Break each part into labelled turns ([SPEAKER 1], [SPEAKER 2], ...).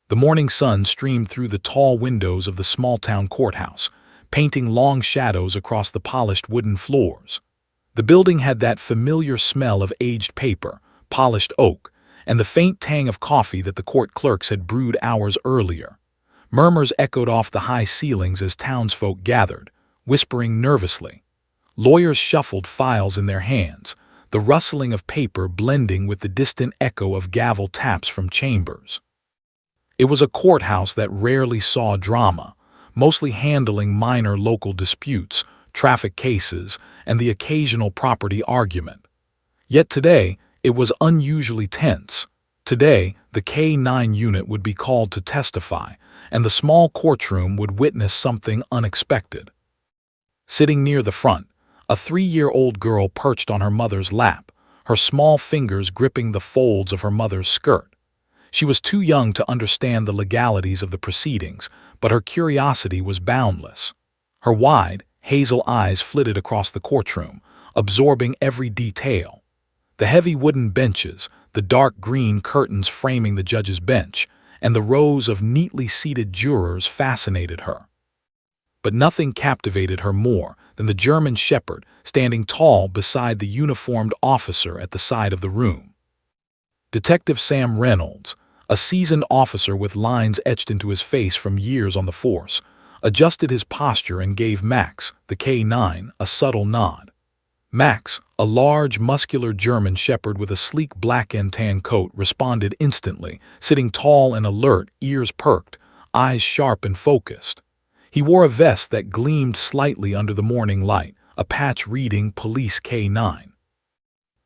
[SPEAKER 1] The morning sun streamed through the tall windows of the small-town courthouse, painting long shadows across the polished wooden floors. The building had that familiar smell of aged paper, polished oak, and the faint tang of coffee that the court clerks had brewed hours earlier. Murmurs echoed off the high ceilings as townsfolk gathered, whispering nervously. Lawyers shuffled files in their hands, the rustling of paper blending with the distant echo of gavel taps from chambers. It was a courthouse that rarely saw drama, mostly handling minor local disputes, traffic cases, and the occasional property argument. Yet today, it was unusually tense. Today, the K-9 unit would be called to testify, and the small courtroom would witness something unexpected. Sitting near the front, a 3-year-old girl perched on her mother's lap, her small fingers gripping the folds of her mother's skirt. She was too young to understand the legalities of the proceedings, but her curiosity was boundless. Her wide, hazel eyes flitted across the courtroom, absorbing every detail. The heavy wooden benches, the dark green curtains framing the judge's bench, and the rows of neatly seated jurors fascinated her. But nothing captivated her more than the German shepherd standing tall beside the uniformed officer at the side of the room. Detective Sam Reynolds, a seasoned officer with lines etched into his face from years on the force, adjusted his posture and gave Max, the K-9, a subtle nod. Max, a large, muscular German shepherd with a sleek black and tan coat, responded instantly, sitting tall and alert, ears perked, eyes sharp and focused. He wore a vest that gleamed slightly under the morning light, a patch reading Police K-9.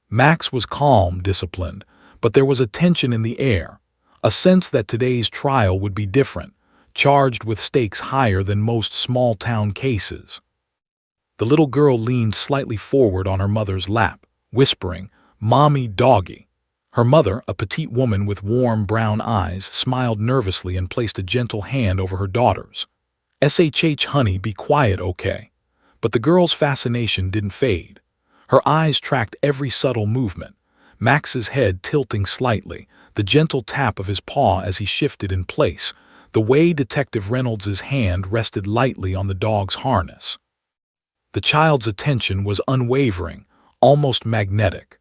[SPEAKER 1] Max was calm, disciplined, but there was a tension in the air, a sense that today's trial would be different, charged with stakes higher than most small-town cases. The little girl leaned slightly forward on her mother's lap, whispering, "Mommy, doggy." Her mother, a petite woman with warm brown eyes, smiled nervously and placed a gentle hand over her daughter's. "Shh, honey, be quiet, okay?" But the girl's fascination didn't fade. Her eyes tracked every subtle movement, Max's head tilting slightly, the gentle tap of his paw as he shifted in place, the way Detective Reynolds' hand rested lightly on the dog's harness. The child's attention was unwavering, almost magnetic.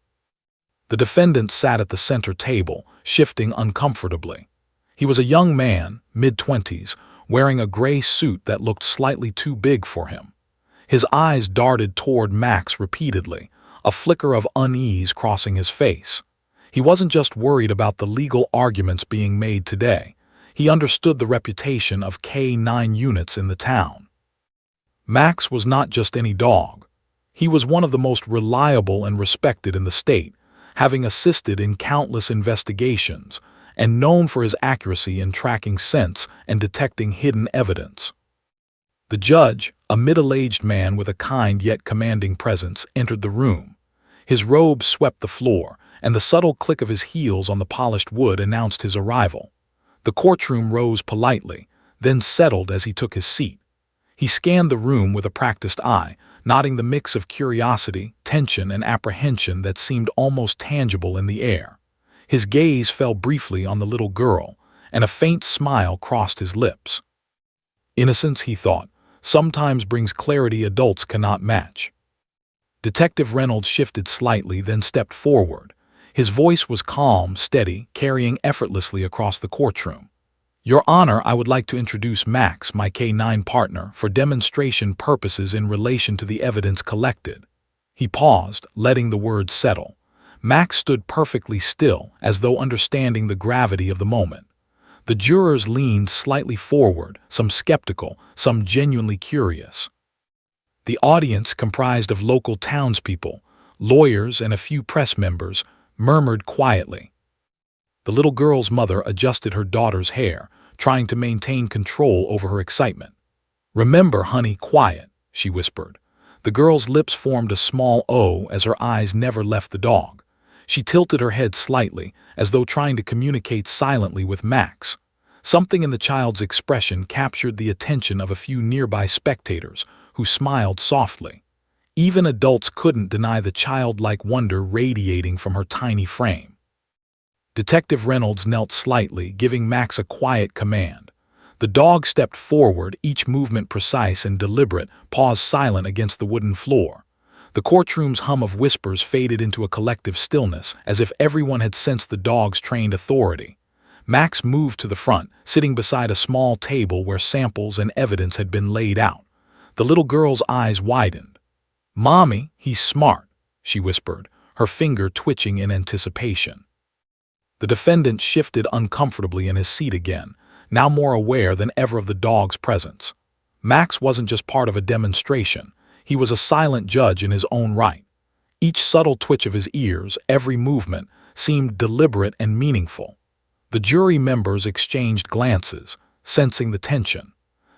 [SPEAKER 1] The defendant sat at the center table, shifting uncomfortably. He was a young man, mid-20s, wearing a gray suit that looked slightly too big for him. His eyes darted toward Max repeatedly, a flicker of unease crossing his face. He wasn't just worried about the legal arguments being made today. He understood the reputation of K-9 units in the town. Max was not just any dog. He was one of the most reliable and respected in the state, having assisted in countless investigations, and known for his accuracy in tracking scents and detecting hidden evidence. The judge, a middle-aged man with a kind yet commanding presence, entered the room. His robe swept the floor, and the subtle click of his heels on the polished wood announced his arrival. The courtroom rose politely, then settled as he took his seat. He scanned the room with a practiced eye, noting the mix of curiosity, tension, and apprehension that seemed almost tangible in the air. His gaze fell briefly on the little girl, and a faint smile crossed his lips. Innocence, he thought, sometimes brings clarity adults cannot match. Detective Reynolds shifted slightly, then stepped forward. His voice was calm, steady, carrying effortlessly across the courtroom. "Your Honor, I would like to introduce Max, my K-9 partner, for demonstration purposes in relation to the evidence collected." He paused, letting the words settle. Max stood perfectly still, as though understanding the gravity of the moment. The jurors leaned slightly forward, some skeptical, some genuinely curious. The audience, comprised of local townspeople, lawyers, and a few press members, murmured quietly. The little girl's mother adjusted her daughter's hair, trying to maintain control over her excitement. "Remember, honey, quiet," she whispered. The girl's lips formed a small O as her eyes never left the dog. She tilted her head slightly, as though trying to communicate silently with Max. Something in the child's expression captured the attention of a few nearby spectators, who smiled softly. Even adults couldn't deny the childlike wonder radiating from her tiny frame. Detective Reynolds knelt slightly, giving Max a quiet command. The dog stepped forward, each movement precise and deliberate, paws silent against the wooden floor. The courtroom's hum of whispers faded into a collective stillness, as if everyone had sensed the dog's trained authority. Max moved to the front, sitting beside a small table where samples and evidence had been laid out. The little girl's eyes widened. "Mommy, he's smart," she whispered, her finger twitching in anticipation. The defendant shifted uncomfortably in his seat again, now more aware than ever of the dog's presence. Max wasn't just part of a demonstration. He was a silent judge in his own right. Each subtle twitch of his ears, every movement, seemed deliberate and meaningful. The jury members exchanged glances, sensing the tension.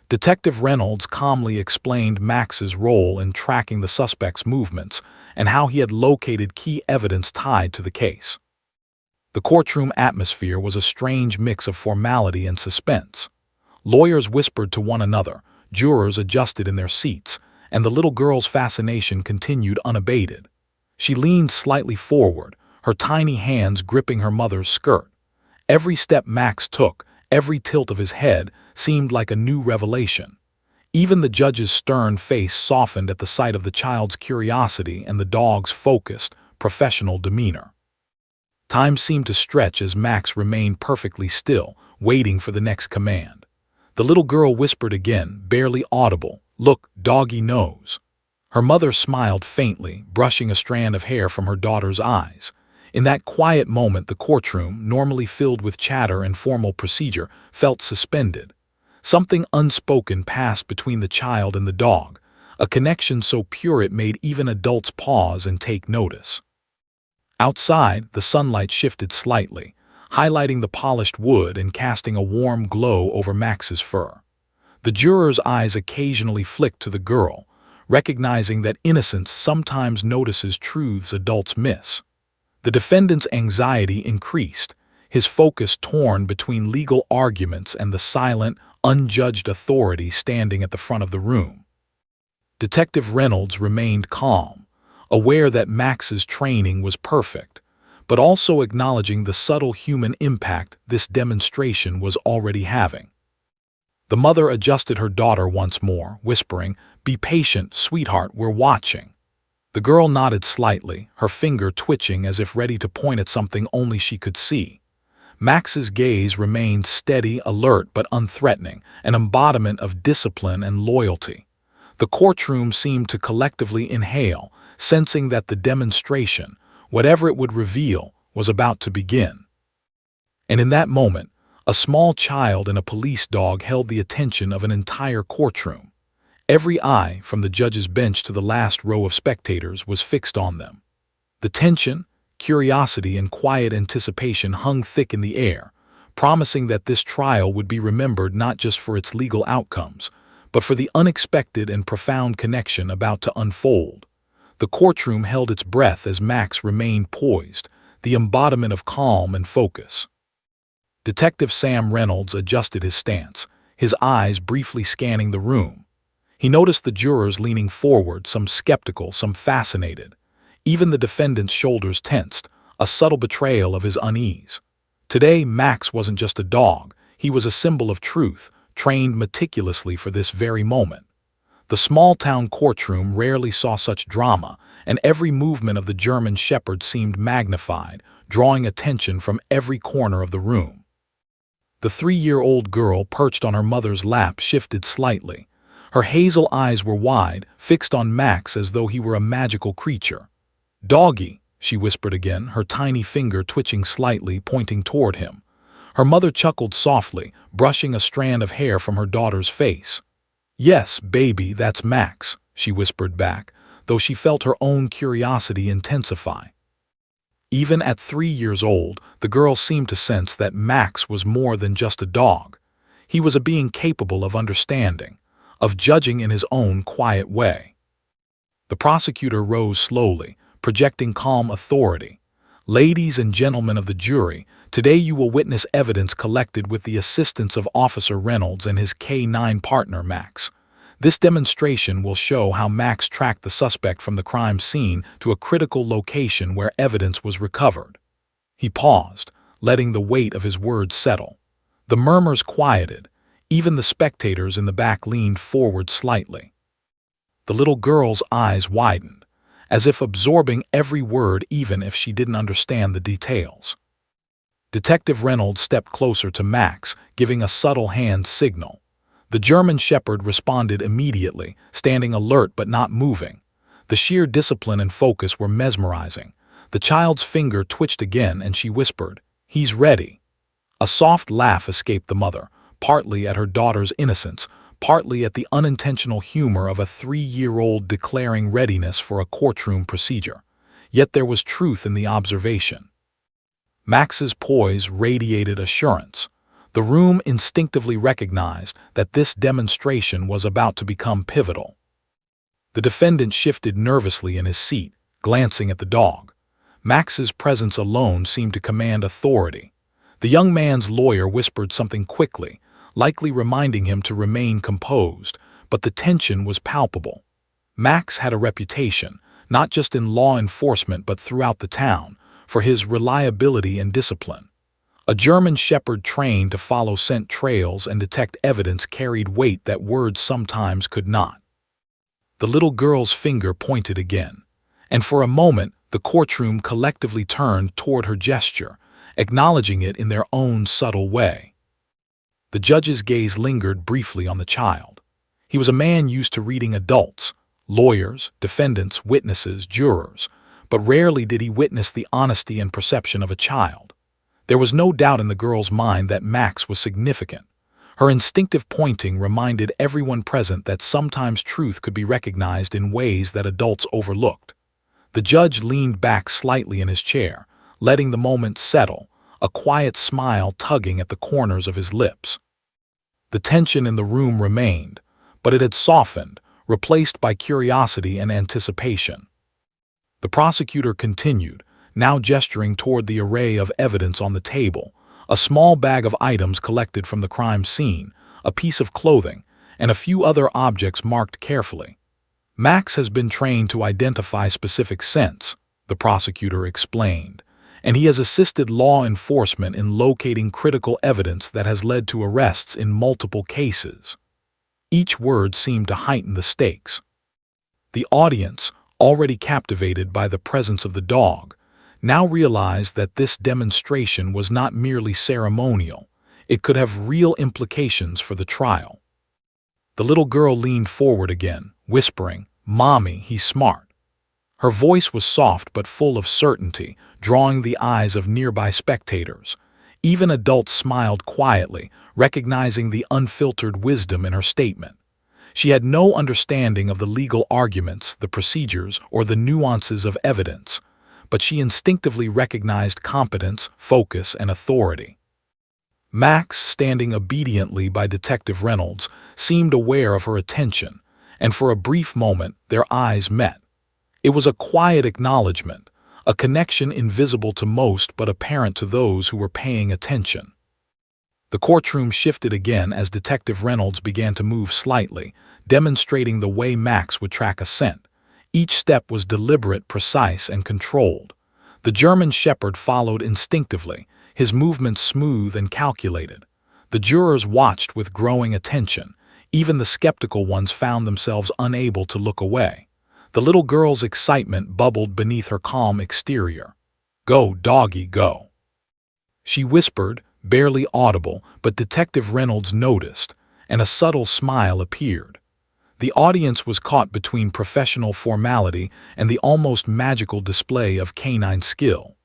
[SPEAKER 1] Detective Reynolds calmly explained Max's role in tracking the suspect's movements and how he had located key evidence tied to the case. The courtroom atmosphere was a strange mix of formality and suspense. Lawyers whispered to one another, jurors adjusted in their seats, and the little girl's fascination continued unabated. She leaned slightly forward, her tiny hands gripping her mother's skirt. Every step Max took, every tilt of his head, seemed like a new revelation. Even the judge's stern face softened at the sight of the child's curiosity and the dog's focused, professional demeanor. Time seemed to stretch as Max remained perfectly still, waiting for the next command. The little girl whispered again, barely audible, "Look, doggy knows." Her mother smiled faintly, brushing a strand of hair from her daughter's eyes. In that quiet moment, the courtroom, normally filled with chatter and formal procedure, felt suspended. Something unspoken passed between the child and the dog, a connection so pure it made even adults pause and take notice. Outside, the sunlight shifted slightly, highlighting the polished wood and casting a warm glow over Max's fur. The jurors' eyes occasionally flicked to the girl, recognizing that innocence sometimes notices truths adults miss. The defendant's anxiety increased, his focus torn between legal arguments and the silent, unjudged authority standing at the front of the room. Detective Reynolds remained calm, aware that Max's training was perfect, but also acknowledging the subtle human impact this demonstration was already having. The mother adjusted her daughter once more, whispering, "Be patient, sweetheart, we're watching." The girl nodded slightly, her finger twitching as if ready to point at something only she could see. Max's gaze remained steady, alert, but unthreatening, an embodiment of discipline and loyalty. The courtroom seemed to collectively inhale, sensing that the demonstration, whatever it would reveal, was about to begin. And in that moment, a small child and a police dog held the attention of an entire courtroom. Every eye, from the judge's bench to the last row of spectators, was fixed on them. The tension, curiosity, and quiet anticipation hung thick in the air, promising that this trial would be remembered not just for its legal outcomes, but for the unexpected and profound connection about to unfold. The courtroom held its breath as Max remained poised, the embodiment of calm and focus. Detective Sam Reynolds adjusted his stance, his eyes briefly scanning the room. He noticed the jurors leaning forward, some skeptical, some fascinated. Even the defendant's shoulders tensed, a subtle betrayal of his unease. Today, Max wasn't just a dog, he was a symbol of truth, trained meticulously for this very moment. The small-town courtroom rarely saw such drama, and every movement of the German shepherd seemed magnified, drawing attention from every corner of the room. The 3-year-old girl perched on her mother's lap shifted slightly. Her hazel eyes were wide, fixed on Max as though he were a magical creature. "Doggy," she whispered again, her tiny finger twitching slightly, pointing toward him. Her mother chuckled softly, brushing a strand of hair from her daughter's face. "Yes, baby, that's Max," she whispered back, though she felt her own curiosity intensify. Even at 3 years old, the girl seemed to sense that Max was more than just a dog. He was a being capable of understanding, of judging in his own quiet way. The prosecutor rose slowly, projecting calm authority. "Ladies and gentlemen of the jury, today you will witness evidence collected with the assistance of Officer Reynolds and his K-9 partner, Max. This demonstration will show how Max tracked the suspect from the crime scene to a critical location where evidence was recovered." He paused, letting the weight of his words settle. The murmurs quieted. Even the spectators in the back leaned forward slightly. The little girl's eyes widened, as if absorbing every word even if she didn't understand the details. Detective Reynolds stepped closer to Max, giving a subtle hand signal. The German Shepherd responded immediately, standing alert but not moving. The sheer discipline and focus were mesmerizing. The child's finger twitched again and she whispered, "He's ready." A soft laugh escaped the mother, partly at her daughter's innocence, partly at the unintentional humor of a 3-year-old declaring readiness for a courtroom procedure. Yet there was truth in the observation. Max's poise radiated assurance. The room instinctively recognized that this demonstration was about to become pivotal. The defendant shifted nervously in his seat, glancing at the dog. Max's presence alone seemed to command authority. The young man's lawyer whispered something quickly, likely reminding him to remain composed, but the tension was palpable. Max had a reputation, not just in law enforcement but throughout the town, for his reliability and discipline. A German Shepherd trained to follow scent trails and detect evidence carried weight that words sometimes could not. The little girl's finger pointed again, and for a moment the courtroom collectively turned toward her gesture, acknowledging it in their own subtle way. The judge's gaze lingered briefly on the child. He was a man used to reading adults, lawyers, defendants, witnesses, jurors, but rarely did he witness the honesty and perception of a child. There was no doubt in the girl's mind that Max was significant. Her instinctive pointing reminded everyone present that sometimes truth could be recognized in ways that adults overlooked. The judge leaned back slightly in his chair, letting the moment settle, a quiet smile tugging at the corners of his lips. The tension in the room remained, but it had softened, replaced by curiosity and anticipation. The prosecutor continued, now gesturing toward the array of evidence on the table, a small bag of items collected from the crime scene, a piece of clothing, and a few other objects marked carefully. Max has been trained to identify specific scents, the prosecutor explained, and he has assisted law enforcement in locating critical evidence that has led to arrests in multiple cases. Each word seemed to heighten the stakes. The audience, already captivated by the presence of the dog, now realized that this demonstration was not merely ceremonial. It could have real implications for the trial. The little girl leaned forward again, whispering, "Mommy, he's smart." Her voice was soft but full of certainty, drawing the eyes of nearby spectators. Even adults smiled quietly, recognizing the unfiltered wisdom in her statement. She had no understanding of the legal arguments, the procedures, or the nuances of evidence, but she instinctively recognized competence, focus, and authority. Max, standing obediently by Detective Reynolds, seemed aware of her attention, and for a brief moment their eyes met. It was a quiet acknowledgement, a connection invisible to most but apparent to those who were paying attention. The courtroom shifted again as Detective Reynolds began to move slightly, demonstrating the way Max would track a scent. Each step was deliberate, precise, and controlled. The German Shepherd followed instinctively, his movements smooth and calculated. The jurors watched with growing attention. Even the skeptical ones found themselves unable to look away. The little girl's excitement bubbled beneath her calm exterior. "Go, doggy, go," she whispered, barely audible, but Detective Reynolds noticed, and a subtle smile appeared. The audience was caught between professional formality and the almost magical display of canine skill.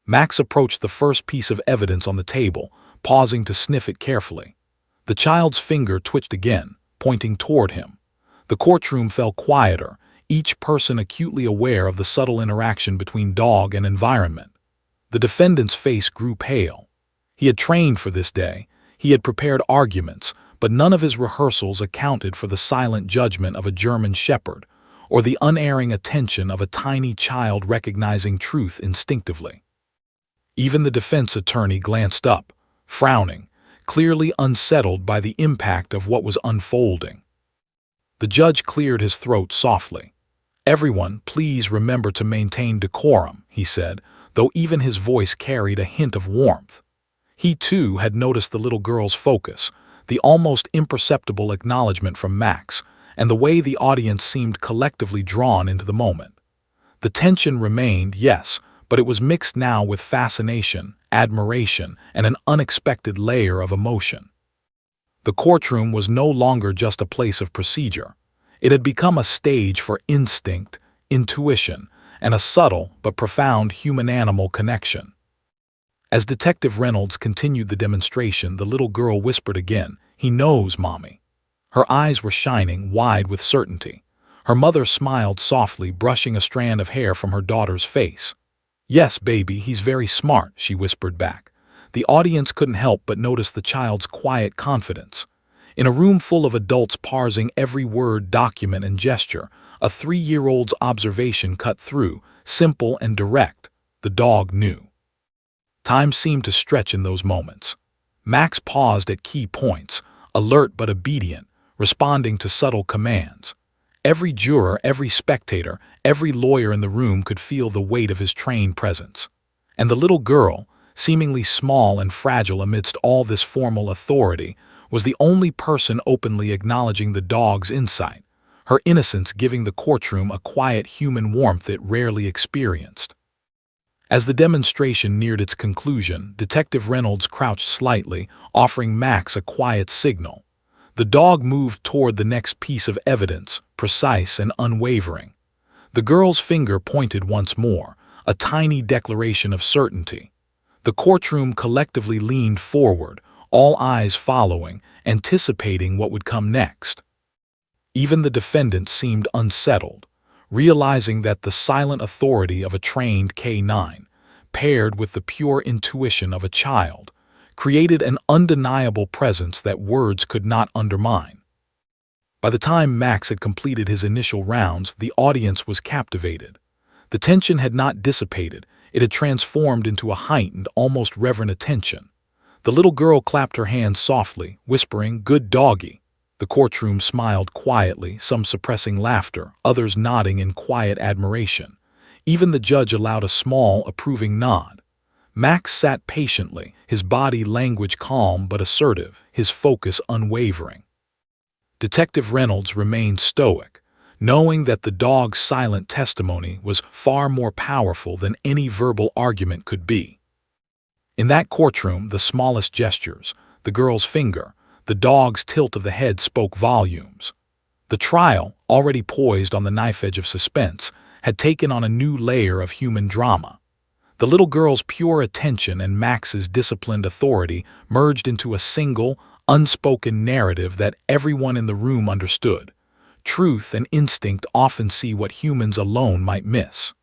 [SPEAKER 1] Max approached the first piece of evidence on the table, pausing to sniff it carefully. The child's finger twitched again, pointing toward him. The courtroom fell quieter, each person acutely aware of the subtle interaction between dog and environment. The defendant's face grew pale. He had trained for this day. He had prepared arguments, but none of his rehearsals accounted for the silent judgment of a German Shepherd, or the unerring attention of a tiny child recognizing truth instinctively. Even the defense attorney glanced up, frowning, clearly unsettled by the impact of what was unfolding. The judge cleared his throat softly. "Everyone, please remember to maintain decorum," he said, though even his voice carried a hint of warmth. He too had noticed the little girl's focus, the almost imperceptible acknowledgement from Max, and the way the audience seemed collectively drawn into the moment. The tension remained, yes, but it was mixed now with fascination, admiration, and an unexpected layer of emotion. The courtroom was no longer just a place of procedure. It had become a stage for instinct, intuition, and a subtle but profound human-animal connection. As Detective Reynolds continued the demonstration, the little girl whispered again, "He knows, Mommy." Her eyes were shining, wide with certainty. Her mother smiled softly, brushing a strand of hair from her daughter's face. "Yes, baby, he's very smart," she whispered back. The audience couldn't help but notice the child's quiet confidence. In a room full of adults parsing every word, document, and gesture, a 3-year-old's observation cut through, simple and direct. The dog knew. Time seemed to stretch in those moments. Max paused at key points, alert but obedient, responding to subtle commands. Every juror, every spectator, every lawyer in the room could feel the weight of his trained presence. And the little girl, seemingly small and fragile amidst all this formal authority, was the only person openly acknowledging the dog's insight, her innocence giving the courtroom a quiet human warmth it rarely experienced. As the demonstration neared its conclusion, Detective Reynolds crouched slightly, offering Max a quiet signal. The dog moved toward the next piece of evidence, precise and unwavering. The girl's finger pointed once more, a tiny declaration of certainty. The courtroom collectively leaned forward, all eyes following, anticipating what would come next. Even the defendant seemed unsettled, realizing that the silent authority of a trained K9, paired with the pure intuition of a child, created an undeniable presence that words could not undermine. By the time Max had completed his initial rounds, the audience was captivated. The tension had not dissipated, it had transformed into a heightened, almost reverent attention. The little girl clapped her hands softly, whispering, "Good doggy." The courtroom smiled quietly, some suppressing laughter, others nodding in quiet admiration. Even the judge allowed a small, approving nod. Max sat patiently, his body language calm but assertive, his focus unwavering. Detective Reynolds remained stoic, knowing that the dog's silent testimony was far more powerful than any verbal argument could be. In that courtroom, the smallest gestures, the girl's finger, the dog's tilt of the head spoke volumes. The trial, already poised on the knife edge of suspense, had taken on a new layer of human drama. The little girl's pure attention and Max's disciplined authority merged into a single, unspoken narrative that everyone in the room understood. Truth and instinct often see what humans alone might miss.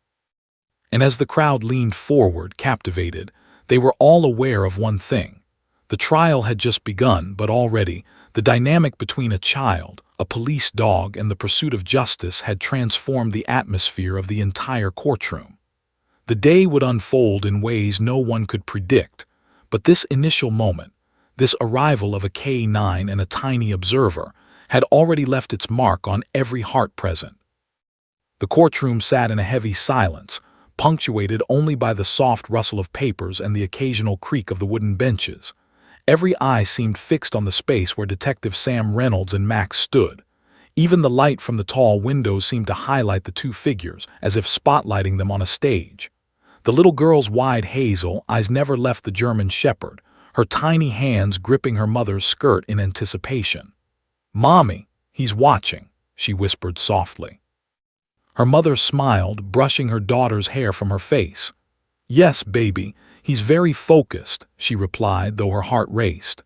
[SPEAKER 1] And as the crowd leaned forward, captivated, they were all aware of one thing. The trial had just begun, but already, the dynamic between a child, a police dog, and the pursuit of justice had transformed the atmosphere of the entire courtroom. The day would unfold in ways no one could predict, but this initial moment, this arrival of a K9 and a tiny observer, had already left its mark on every heart present. The courtroom sat in a heavy silence, punctuated only by the soft rustle of papers and the occasional creak of the wooden benches. Every eye seemed fixed on the space where Detective Sam Reynolds and Max stood. Even the light from the tall windows seemed to highlight the two figures, as if spotlighting them on a stage. The little girl's wide hazel eyes never left the German shepherd, her tiny hands gripping her mother's skirt in anticipation. "Mommy, he's watching," she whispered softly. Her mother smiled, brushing her daughter's hair from her face. "Yes, baby, he's very focused," she replied, though her heart raced.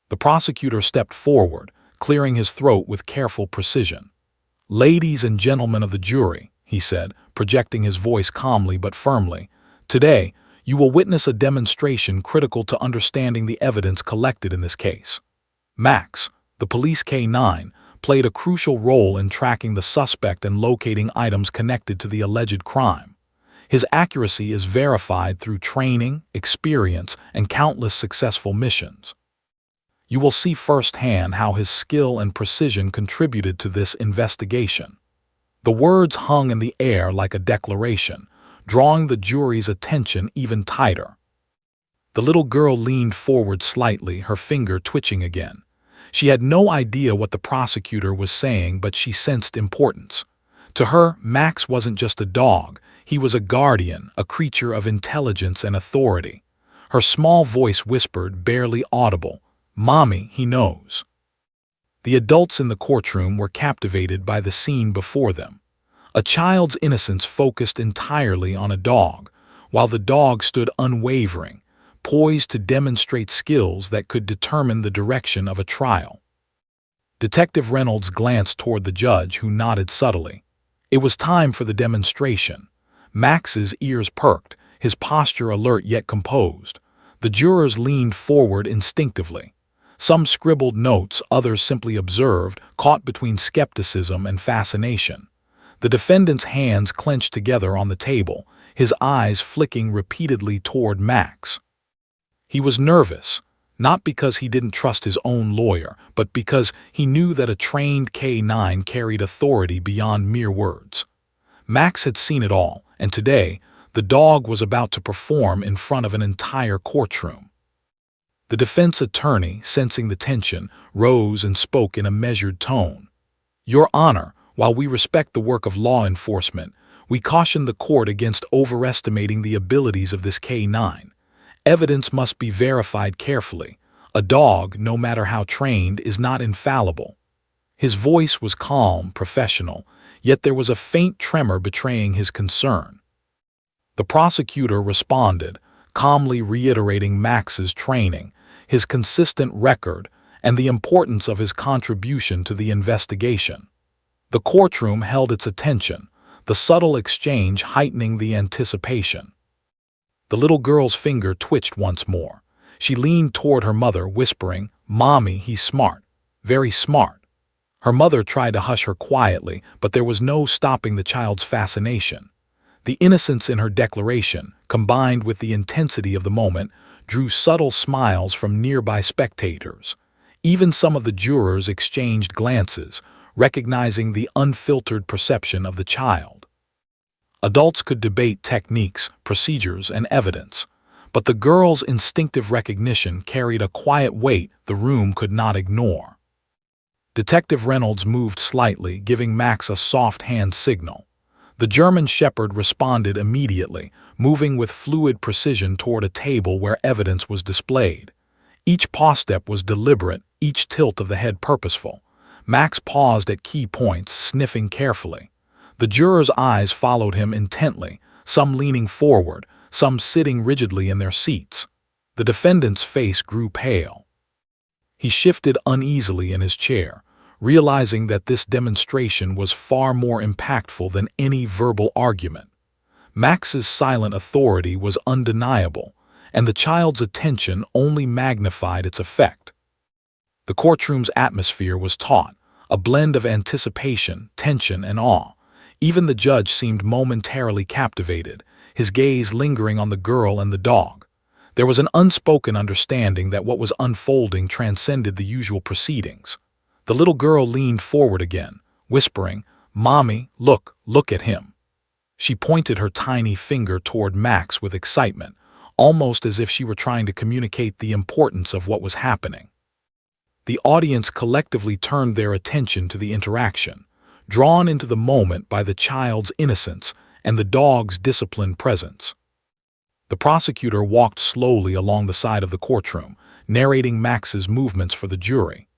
[SPEAKER 1] The prosecutor stepped forward, clearing his throat with careful precision. "Ladies and gentlemen of the jury," he said, projecting his voice calmly but firmly, "today, you will witness a demonstration critical to understanding the evidence collected in this case. Max, the police K9, played a crucial role in tracking the suspect and locating items connected to the alleged crime. His accuracy is verified through training, experience, and countless successful missions. You will see firsthand how his skill and precision contributed to this investigation." The words hung in the air like a declaration, drawing the jury's attention even tighter. The little girl leaned forward slightly, her finger twitching again. She had no idea what the prosecutor was saying, but she sensed importance. To her, Max wasn't just a dog, he was a guardian, a creature of intelligence and authority. Her small voice whispered, barely audible, "Mommy, he knows." The adults in the courtroom were captivated by the scene before them. A child's innocence focused entirely on a dog, while the dog stood unwavering, poised to demonstrate skills that could determine the direction of a trial. Detective Reynolds glanced toward the judge, who nodded subtly. It was time for the demonstration. Max's ears perked, his posture alert yet composed. The jurors leaned forward instinctively. Some scribbled notes, others simply observed, caught between skepticism and fascination. The defendant's hands clenched together on the table, his eyes flicking repeatedly toward Max. He was nervous, not because he didn't trust his own lawyer, but because he knew that a trained K9 carried authority beyond mere words. Max had seen it all, and today, the dog was about to perform in front of an entire courtroom. The defense attorney, sensing the tension, rose and spoke in a measured tone. "Your Honor, while we respect the work of law enforcement, we caution the court against overestimating the abilities of this K9. Evidence must be verified carefully. A dog, no matter how trained, is not infallible." His voice was calm, professional, yet there was a faint tremor betraying his concern. The prosecutor responded, calmly reiterating Max's training, his consistent record, and the importance of his contribution to the investigation. The courtroom held its attention, the subtle exchange heightening the anticipation. The little girl's finger twitched once more. She leaned toward her mother, whispering, "Mommy, he's smart, very smart." Her mother tried to hush her quietly, but there was no stopping the child's fascination. The innocence in her declaration, combined with the intensity of the moment, drew subtle smiles from nearby spectators. Even some of the jurors exchanged glances, recognizing the unfiltered perception of the child. Adults could debate techniques, procedures, and evidence, but the girl's instinctive recognition carried a quiet weight the room could not ignore. Detective Reynolds moved slightly, giving Max a soft hand signal. The German Shepherd responded immediately, moving with fluid precision toward a table where evidence was displayed. Each paw step was deliberate, each tilt of the head purposeful. Max paused at key points, sniffing carefully. The jurors' eyes followed him intently, some leaning forward, some sitting rigidly in their seats. The defendant's face grew pale. He shifted uneasily in his chair, realizing that this demonstration was far more impactful than any verbal argument. Max's silent authority was undeniable, and the child's attention only magnified its effect. The courtroom's atmosphere was taut, a blend of anticipation, tension, and awe. Even the judge seemed momentarily captivated, his gaze lingering on the girl and the dog. There was an unspoken understanding that what was unfolding transcended the usual proceedings. The little girl leaned forward again, whispering, "Mommy, look at him." She pointed her tiny finger toward Max with excitement, almost as if she were trying to communicate the importance of what was happening. The audience collectively turned their attention to the interaction, drawn into the moment by the child's innocence and the dog's disciplined presence. The prosecutor walked slowly along the side of the courtroom, narrating Max's movements for the jury.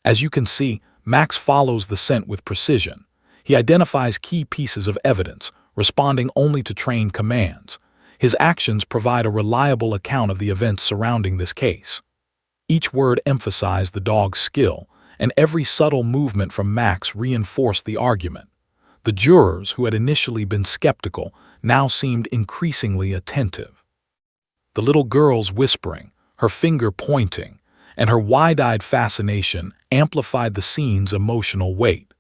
[SPEAKER 1] As you can see, Max follows the scent with precision. He identifies key pieces of evidence, responding only to trained commands. His actions provide a reliable account of the events surrounding this case. Each word emphasized the dog's skill, and every subtle movement from Max reinforced the argument. The jurors, who had initially been skeptical, now seemed increasingly attentive. The little girl's whispering, her finger pointing, and her wide-eyed fascination amplified the scene's emotional weight.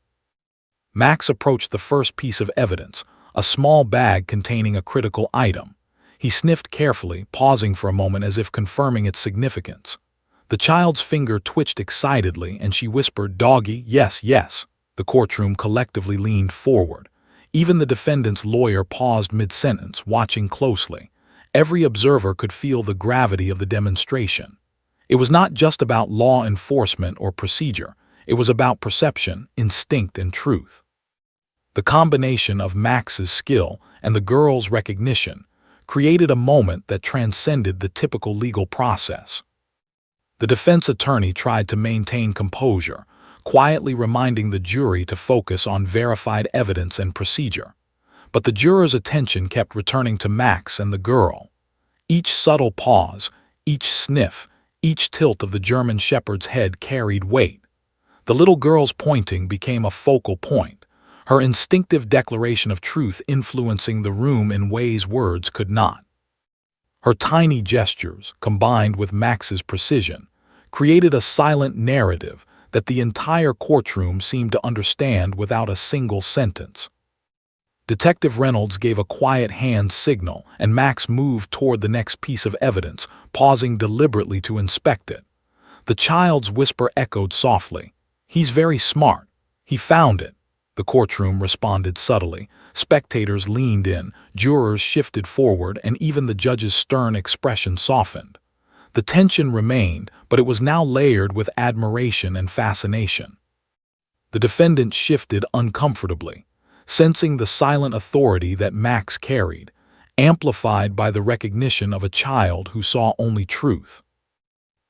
[SPEAKER 1] Max approached the first piece of evidence, a small bag containing a critical item. He sniffed carefully, pausing for a moment as if confirming its significance. The child's finger twitched excitedly, and she whispered, "Doggy, yes, yes." The courtroom collectively leaned forward. Even the defendant's lawyer paused mid-sentence, watching closely. Every observer could feel the gravity of the demonstration. It was not just about law enforcement or procedure. It was about perception, instinct, and truth. The combination of Max's skill and the girl's recognition created a moment that transcended the typical legal process. The defense attorney tried to maintain composure, quietly reminding the jury to focus on verified evidence and procedure. But the jurors' attention kept returning to Max and the girl. Each subtle pause, each sniff, each tilt of the German shepherd's head carried weight. The little girl's pointing became a focal point, her instinctive declaration of truth influencing the room in ways words could not. Her tiny gestures, combined with Max's precision, created a silent narrative that the entire courtroom seemed to understand without a single sentence. Detective Reynolds gave a quiet hand signal, and Max moved toward the next piece of evidence, pausing deliberately to inspect it. The child's whisper echoed softly. "He's very smart. He found it." The courtroom responded subtly. Spectators leaned in, jurors shifted forward, and even the judge's stern expression softened. The tension remained, but it was now layered with admiration and fascination. The defendant shifted uncomfortably, sensing the silent authority that Max carried, amplified by the recognition of a child who saw only truth.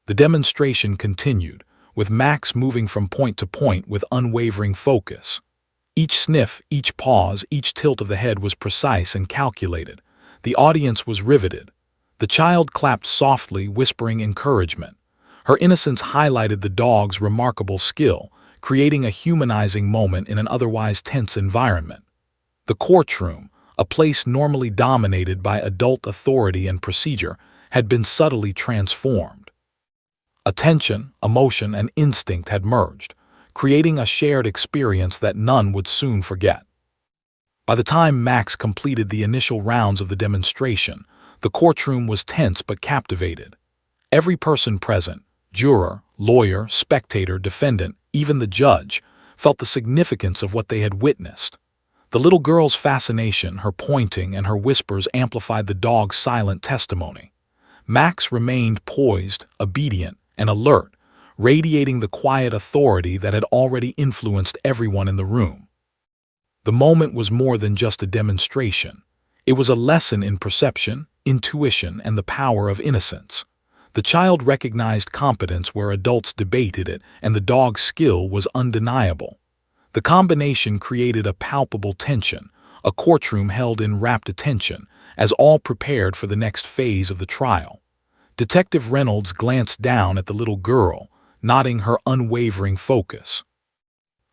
[SPEAKER 1] The demonstration continued, with Max moving from point to point with unwavering focus. Each sniff, each pause, each tilt of the head was precise and calculated. The audience was riveted. The child clapped softly, whispering encouragement. Her innocence highlighted the dog's remarkable skill, creating a humanizing moment in an otherwise tense environment. The courtroom, a place normally dominated by adult authority and procedure, had been subtly transformed. Attention, emotion, and instinct had merged, creating a shared experience that none would soon forget. By the time Max completed the initial rounds of the demonstration, the courtroom was tense but captivated. Every person present, juror, lawyer, spectator, defendant, even the judge, felt the significance of what they had witnessed. The little girl's fascination, her pointing, and her whispers amplified the dog's silent testimony. Max remained poised, obedient, and alert, radiating the quiet authority that had already influenced everyone in the room. The moment was more than just a demonstration. It was a lesson in perception, intuition, and the power of innocence. The child recognized competence where adults debated it, and the dog's skill was undeniable. The combination created a palpable tension, a courtroom held in rapt attention, as all prepared for the next phase of the trial. Detective Reynolds glanced down at the little girl, nodding her unwavering focus.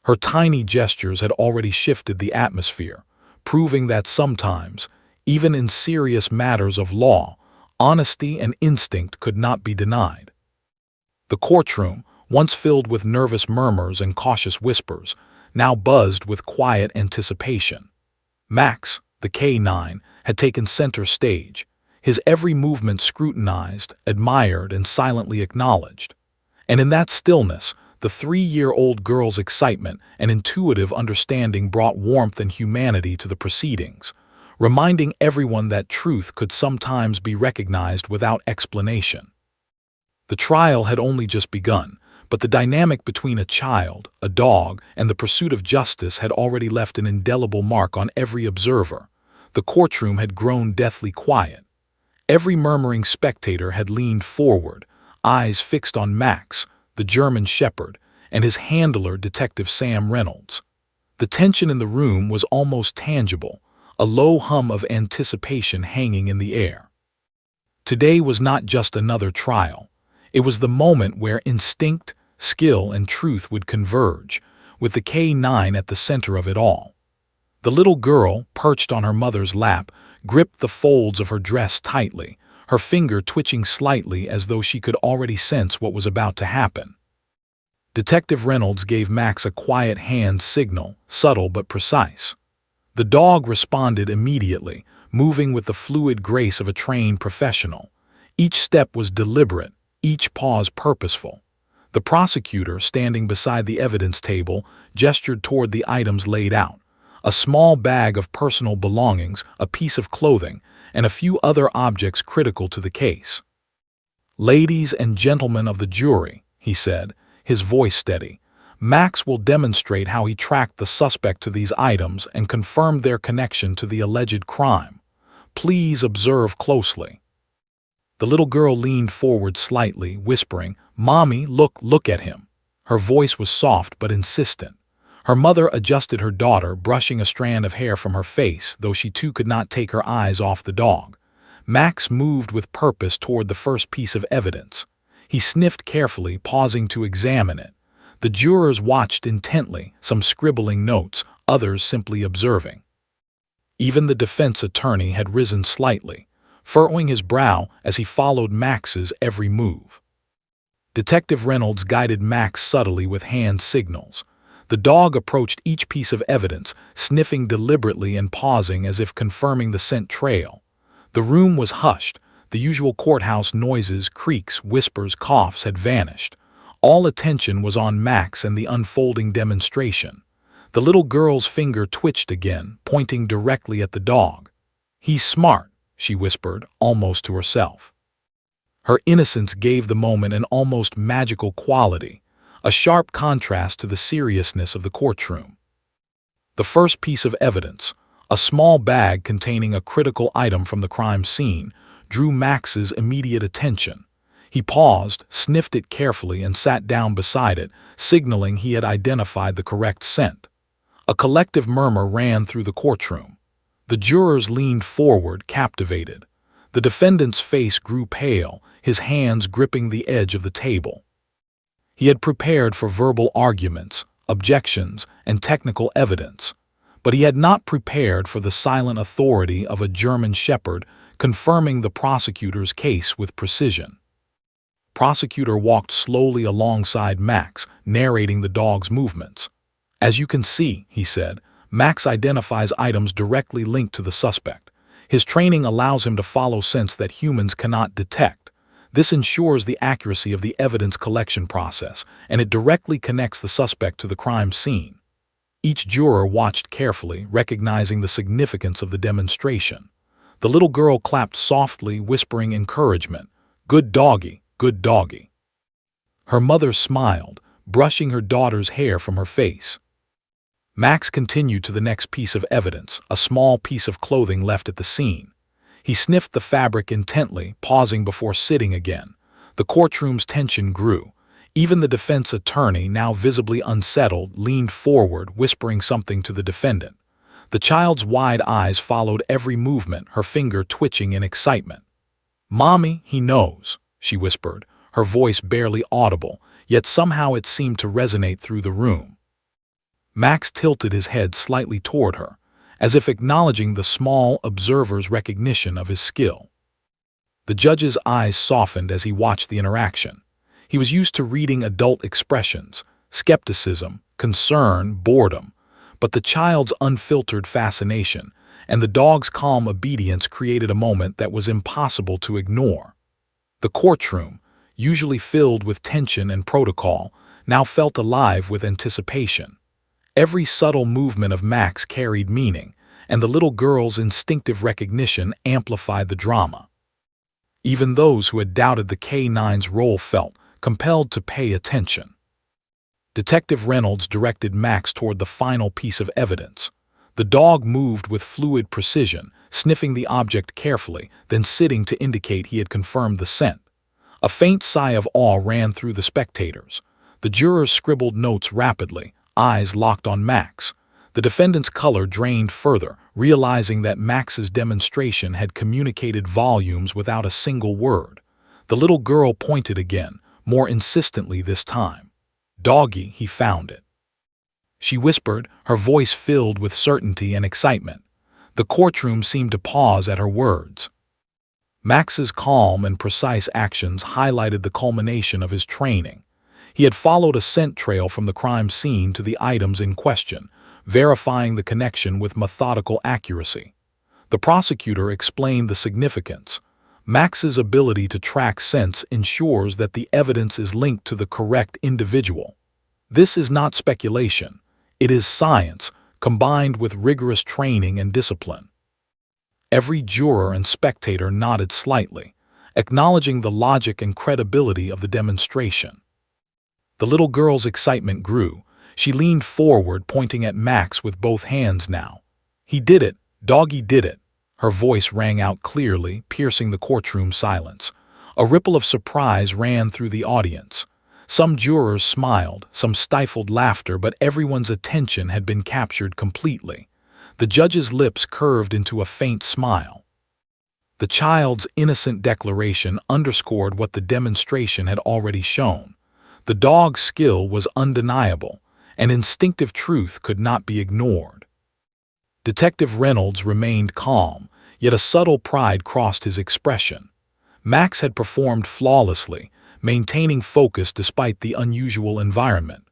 [SPEAKER 1] Her tiny gestures had already shifted the atmosphere, proving that sometimes, even in serious matters of law, honesty and instinct could not be denied. The courtroom, once filled with nervous murmurs and cautious whispers, now buzzed with quiet anticipation. Max, the K9, had taken center stage, his every movement scrutinized, admired, and silently acknowledged. And in that stillness, the 3-year-old girl's excitement and intuitive understanding brought warmth and humanity to the proceedings, reminding everyone that truth could sometimes be recognized without explanation. The trial had only just begun, but the dynamic between a child, a dog, and the pursuit of justice had already left an indelible mark on every observer. The courtroom had grown deathly quiet. Every murmuring spectator had leaned forward, eyes fixed on Max, the German shepherd, and his handler, Detective Sam Reynolds. The tension in the room was almost tangible, a low hum of anticipation hanging in the air. Today was not just another trial. It was the moment where instinct, skill, and truth would converge, with the K9 at the center of it all. The little girl, perched on her mother's lap, gripped the folds of her dress tightly, her finger twitching slightly as though she could already sense what was about to happen. Detective Reynolds gave Max a quiet hand signal, subtle but precise. The dog responded immediately, moving with the fluid grace of a trained professional. Each step was deliberate, each pause purposeful. The prosecutor, standing beside the evidence table, gestured toward the items laid out, a small bag of personal belongings, a piece of clothing, and a few other objects critical to the case. "Ladies and gentlemen of the jury," he said, his voice steady, "Max will demonstrate how he tracked the suspect to these items and confirmed their connection to the alleged crime. Please observe closely." The little girl leaned forward slightly, whispering, "Mommy, look at him." Her voice was soft but insistent. Her mother adjusted her daughter, brushing a strand of hair from her face, though she too could not take her eyes off the dog. Max moved with purpose toward the first piece of evidence. He sniffed carefully, pausing to examine it. The jurors watched intently, some scribbling notes, others simply observing. Even the defense attorney had risen slightly, furrowing his brow as he followed Max's every move. Detective Reynolds guided Max subtly with hand signals. The dog approached each piece of evidence, sniffing deliberately and pausing as if confirming the scent trail. The room was hushed. The usual courthouse noises, creaks, whispers, coughs had vanished. All attention was on Max and the unfolding demonstration. The little girl's finger twitched again, pointing directly at the dog. "He's smart," she whispered, almost to herself. Her innocence gave the moment an almost magical quality, a sharp contrast to the seriousness of the courtroom. The first piece of evidence, a small bag containing a critical item from the crime scene, drew Max's immediate attention. He paused, sniffed it carefully, and sat down beside it, signaling he had identified the correct scent. A collective murmur ran through the courtroom. The jurors leaned forward, captivated. The defendant's face grew pale, his hands gripping the edge of the table. He had prepared for verbal arguments, objections, and technical evidence, but he had not prepared for the silent authority of a German shepherd confirming the prosecutor's case with precision. Prosecutor walked slowly alongside Max, narrating the dog's movements. "As you can see," he said, "Max identifies items directly linked to the suspect. His training allows him to follow scents that humans cannot detect. This ensures the accuracy of the evidence collection process, and it directly connects the suspect to the crime scene." Each juror watched carefully, recognizing the significance of the demonstration. The little girl clapped softly, whispering encouragement, "Good doggy, good doggy." Her mother smiled, brushing her daughter's hair from her face. Max continued to the next piece of evidence, a small piece of clothing left at the scene. He sniffed the fabric intently, pausing before sitting again. The courtroom's tension grew. Even the defense attorney, now visibly unsettled, leaned forward, whispering something to the defendant. The child's wide eyes followed every movement, her finger twitching in excitement. "Mommy, he knows," she whispered, her voice barely audible, yet somehow it seemed to resonate through the room. Max tilted his head slightly toward her, as if acknowledging the small observer's recognition of his skill. The judge's eyes softened as he watched the interaction. He was used to reading adult expressions, skepticism, concern, boredom, but the child's unfiltered fascination and the dog's calm obedience created a moment that was impossible to ignore. The courtroom, usually filled with tension and protocol, now felt alive with anticipation. Every subtle movement of Max carried meaning, and the little girl's instinctive recognition amplified the drama. Even those who had doubted the K-9's role felt compelled to pay attention. Detective Reynolds directed Max toward the final piece of evidence. The dog moved with fluid precision, sniffing the object carefully, then sitting to indicate he had confirmed the scent. A faint sigh of awe ran through the spectators. The jurors scribbled notes rapidly, eyes locked on Max. The defendant's color drained further, realizing that Max's demonstration had communicated volumes without a single word. The little girl pointed again, more insistently this time. "Doggy, he found it," she whispered, her voice filled with certainty and excitement. The courtroom seemed to pause at her words. Max's calm and precise actions highlighted the culmination of his training. He had followed a scent trail from the crime scene to the items in question, verifying the connection with methodical accuracy. The prosecutor explained the significance. Max's ability to track scents ensures that the evidence is linked to the correct individual. This is not speculation. It is science, combined with rigorous training and discipline. Every juror and spectator nodded slightly, acknowledging the logic and credibility of the demonstration. The little girl's excitement grew. She leaned forward, pointing at Max with both hands now. "He did it! Doggy did it!" Her voice rang out clearly, piercing the courtroom silence. A ripple of surprise ran through the audience. Some jurors smiled, some stifled laughter, but everyone's attention had been captured completely. The judge's lips curved into a faint smile. The child's innocent declaration underscored what the demonstration had already shown. The dog's skill was undeniable, and instinctive truth could not be ignored. Detective Reynolds remained calm, yet a subtle pride crossed his expression. Max had performed flawlessly, maintaining focus despite the unusual environment.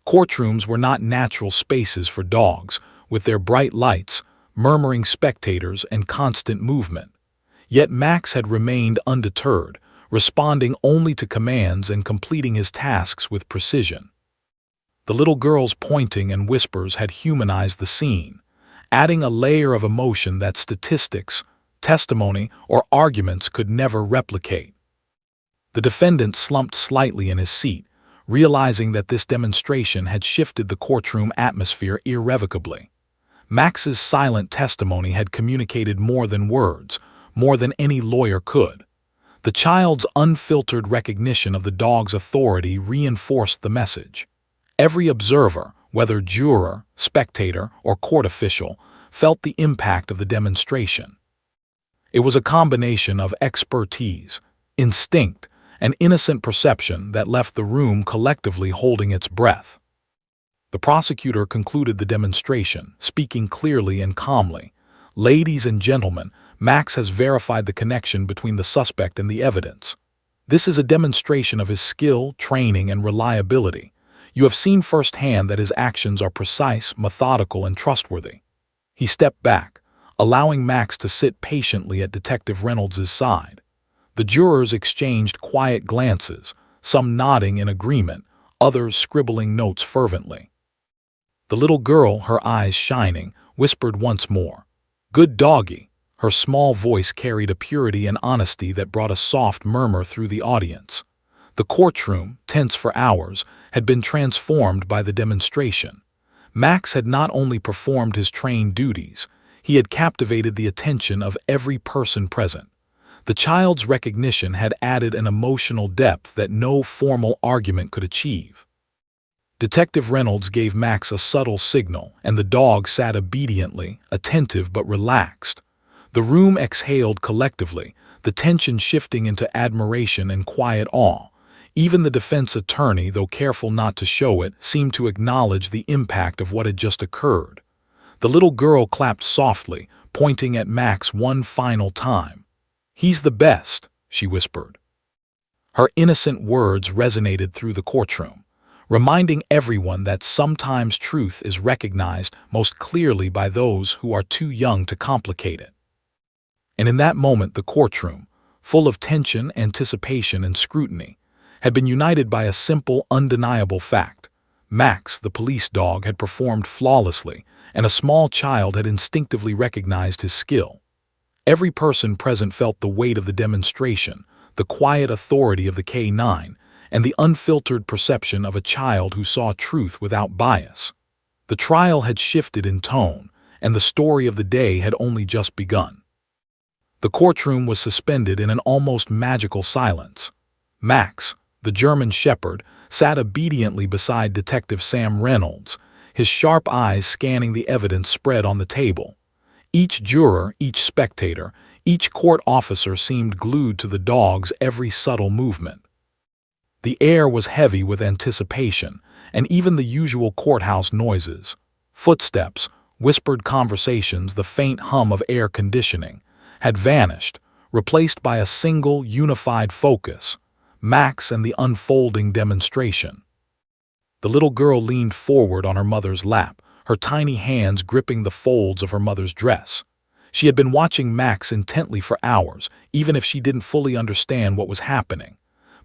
[SPEAKER 1] Courtrooms were not natural spaces for dogs, with their bright lights, murmuring spectators, and constant movement. Yet Max had remained undeterred, responding only to commands and completing his tasks with precision. The little girl's pointing and whispers had humanized the scene, adding a layer of emotion that statistics, testimony, or arguments could never replicate. The defendant slumped slightly in his seat, realizing that this demonstration had shifted the courtroom atmosphere irrevocably. Max's silent testimony had communicated more than words, more than any lawyer could. The child's unfiltered recognition of the dog's authority reinforced the message. Every observer, whether juror, spectator, or court official, felt the impact of the demonstration. It was a combination of expertise, instinct, and innocent perception that left the room collectively holding its breath. The prosecutor concluded the demonstration, speaking clearly and calmly. "Ladies and gentlemen, Max has verified the connection between the suspect and the evidence. This is a demonstration of his skill, training, and reliability. You have seen firsthand that his actions are precise, methodical, and trustworthy." He stepped back, allowing Max to sit patiently at Detective Reynolds' side. The jurors exchanged quiet glances, some nodding in agreement, others scribbling notes fervently. The little girl, her eyes shining, whispered once more, "Good doggy." Her small voice carried a purity and honesty that brought a soft murmur through the audience. The courtroom, tense for hours, had been transformed by the demonstration. Max had not only performed his trained duties, he had captivated the attention of every person present. The child's recognition had added an emotional depth that no formal argument could achieve. Detective Reynolds gave Max a subtle signal, and the dog sat obediently, attentive but relaxed. The room exhaled collectively, the tension shifting into admiration and quiet awe. Even the defense attorney, though careful not to show it, seemed to acknowledge the impact of what had just occurred. The little girl clapped softly, pointing at Max one final time. "He's the best," she whispered. Her innocent words resonated through the courtroom, reminding everyone that sometimes truth is recognized most clearly by those who are too young to complicate it. And in that moment, the courtroom, full of tension, anticipation, and scrutiny, had been united by a simple, undeniable fact. Max, the police dog, had performed flawlessly, and a small child had instinctively recognized his skill. Every person present felt the weight of the demonstration, the quiet authority of the K9, and the unfiltered perception of a child who saw truth without bias. The trial had shifted in tone, and the story of the day had only just begun. The courtroom was suspended in an almost magical silence. Max, the German shepherd, sat obediently beside Detective Sam Reynolds, his sharp eyes scanning the evidence spread on the table. Each juror, each spectator, each court officer seemed glued to the dog's every subtle movement. The air was heavy with anticipation, and even the usual courthouse noises, footsteps, whispered conversations, the faint hum of air conditioning, had vanished, replaced by a single, unified focus, Max and the unfolding demonstration. The little girl leaned forward on her mother's lap, her tiny hands gripping the folds of her mother's dress. She had been watching Max intently for hours, even if she didn't fully understand what was happening.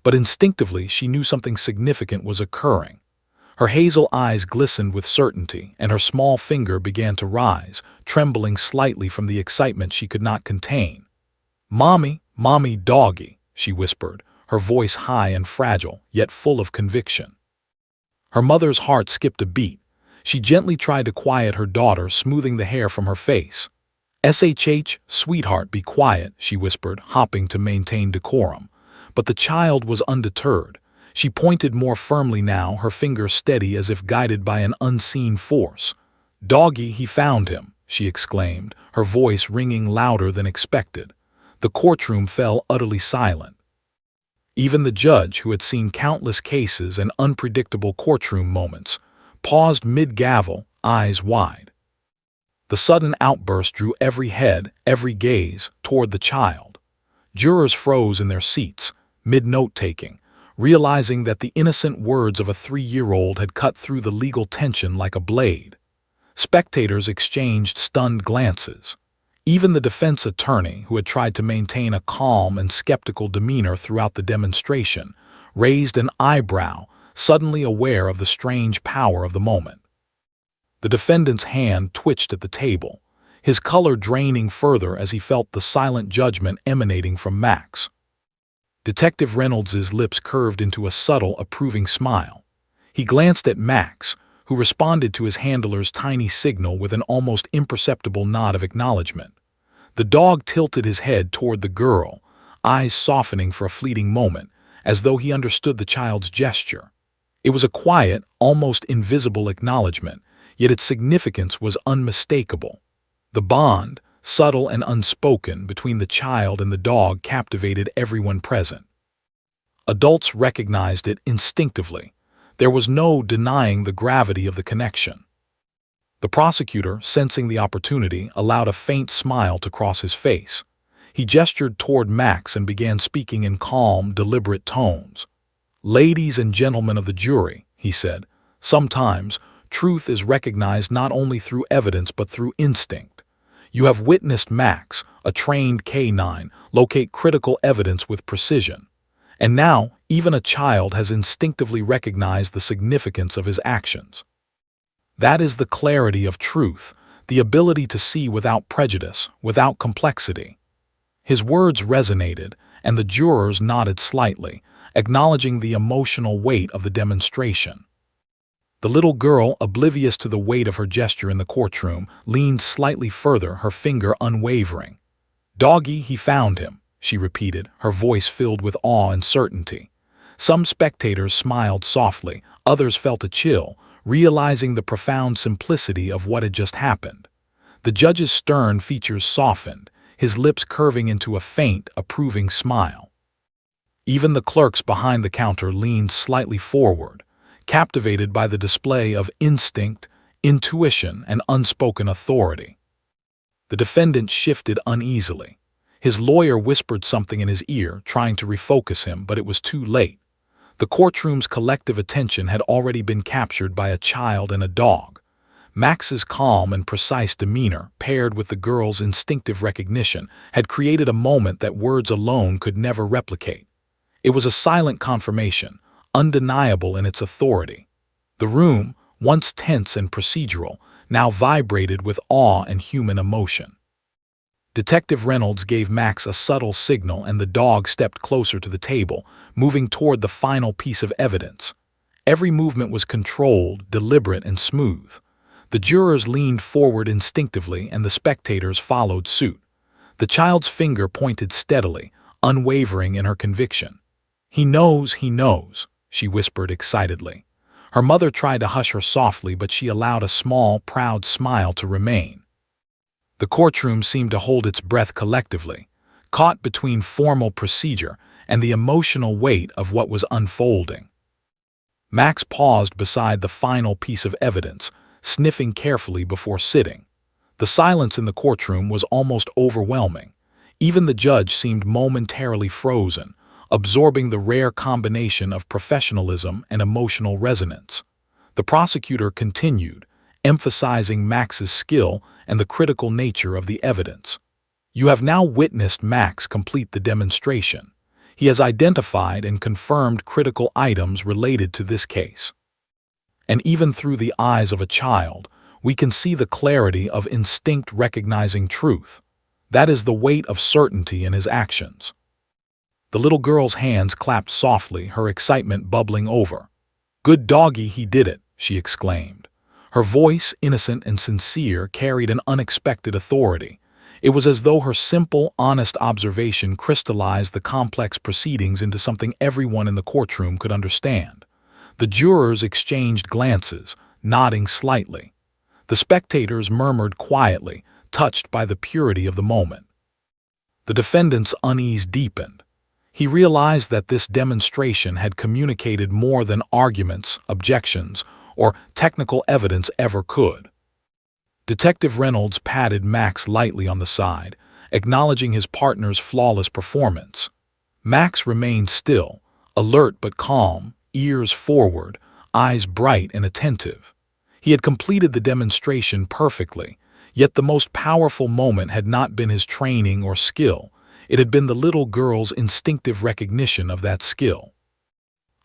[SPEAKER 1] But instinctively, she knew something significant was occurring. Her hazel eyes glistened with certainty, and her small finger began to rise, trembling slightly from the excitement she could not contain. "Mommy, mommy, doggy," she whispered, her voice high and fragile, yet full of conviction. Her mother's heart skipped a beat. She gently tried to quiet her daughter, smoothing the hair from her face. "SHH, sweetheart, be quiet," she whispered, hopping to maintain decorum. But the child was undeterred. She pointed more firmly now, her finger steady as if guided by an unseen force. "Doggy, he found him," she exclaimed, her voice ringing louder than expected. The courtroom fell utterly silent. Even the judge, who had seen countless cases and unpredictable courtroom moments, paused mid-gavel, eyes wide. The sudden outburst drew every head, every gaze, toward the child. Jurors froze in their seats, mid-note-taking, realizing that the innocent words of a 3-year-old had cut through the legal tension like a blade. Spectators exchanged stunned glances. Even the defense attorney, who had tried to maintain a calm and skeptical demeanor throughout the demonstration, raised an eyebrow, suddenly aware of the strange power of the moment. The defendant's hand twitched at the table, his color draining further as he felt the silent judgment emanating from Max. Detective Reynolds's lips curved into a subtle, approving smile. He glanced at Max, who responded to his handler's tiny signal with an almost imperceptible nod of acknowledgement. The dog tilted his head toward the girl, eyes softening for a fleeting moment, as though he understood the child's gesture. It was a quiet, almost invisible acknowledgement, yet its significance was unmistakable. The bond, subtle and unspoken, between the child and the dog captivated everyone present. Adults recognized it instinctively. There was no denying the gravity of the connection. The prosecutor, sensing the opportunity, allowed a faint smile to cross his face. He gestured toward Max and began speaking in calm, deliberate tones. "Ladies and gentlemen of the jury," he said, "sometimes truth is recognized not only through evidence but through instinct. You have witnessed Max, a trained K9, locate critical evidence with precision. And now, even a child has instinctively recognized the significance of his actions. That is the clarity of truth, the ability to see without prejudice, without complexity." His words resonated, and the jurors nodded slightly, acknowledging the emotional weight of the demonstration. The little girl, oblivious to the weight of her gesture in the courtroom, leaned slightly further, her finger unwavering. "Doggy, he found him," she repeated, her voice filled with awe and certainty. Some spectators smiled softly, others felt a chill, realizing the profound simplicity of what had just happened. The judge's stern features softened, his lips curving into a faint, approving smile. Even the clerks behind the counter leaned slightly forward, captivated by the display of instinct, intuition, and unspoken authority. The defendant shifted uneasily. His lawyer whispered something in his ear, trying to refocus him, but it was too late. The courtroom's collective attention had already been captured by a child and a dog. Max's calm and precise demeanor, paired with the girl's instinctive recognition, had created a moment that words alone could never replicate. It was a silent confirmation, undeniable in its authority. The room, once tense and procedural, now vibrated with awe and human emotion. Detective Reynolds gave Max a subtle signal, and the dog stepped closer to the table, moving toward the final piece of evidence. Every movement was controlled, deliberate, and smooth. The jurors leaned forward instinctively, and the spectators followed suit. The child's finger pointed steadily, unwavering in her conviction. He knows," she whispered excitedly. Her mother tried to hush her softly, but she allowed a small, proud smile to remain. The courtroom seemed to hold its breath collectively, caught between formal procedure and the emotional weight of what was unfolding. Max paused beside the final piece of evidence, sniffing carefully before sitting. The silence in the courtroom was almost overwhelming. Even the judge seemed momentarily frozen, absorbing the rare combination of professionalism and emotional resonance. The prosecutor continued, emphasizing Max's skill and the critical nature of the evidence. "You have now witnessed Max complete the demonstration. He has identified and confirmed critical items related to this case. And even through the eyes of a child, we can see the clarity of instinct recognizing truth. That is the weight of certainty in his actions. The little girl's hands clapped softly, her excitement bubbling over. "Good doggy, he did it," she exclaimed. Her voice, innocent and sincere, carried an unexpected authority. It was as though her simple, honest observation crystallized the complex proceedings into something everyone in the courtroom could understand. The jurors exchanged glances, nodding slightly. The spectators murmured quietly, touched by the purity of the moment. The defendant's unease deepened. He realized that this demonstration had communicated more than arguments, objections, or technical evidence ever could. Detective Reynolds patted Max lightly on the side, acknowledging his partner's flawless performance. Max remained still, alert but calm, ears forward, eyes bright and attentive. He had completed the demonstration perfectly, yet the most powerful moment had not been his training or skill. It had been the little girl's instinctive recognition of that skill.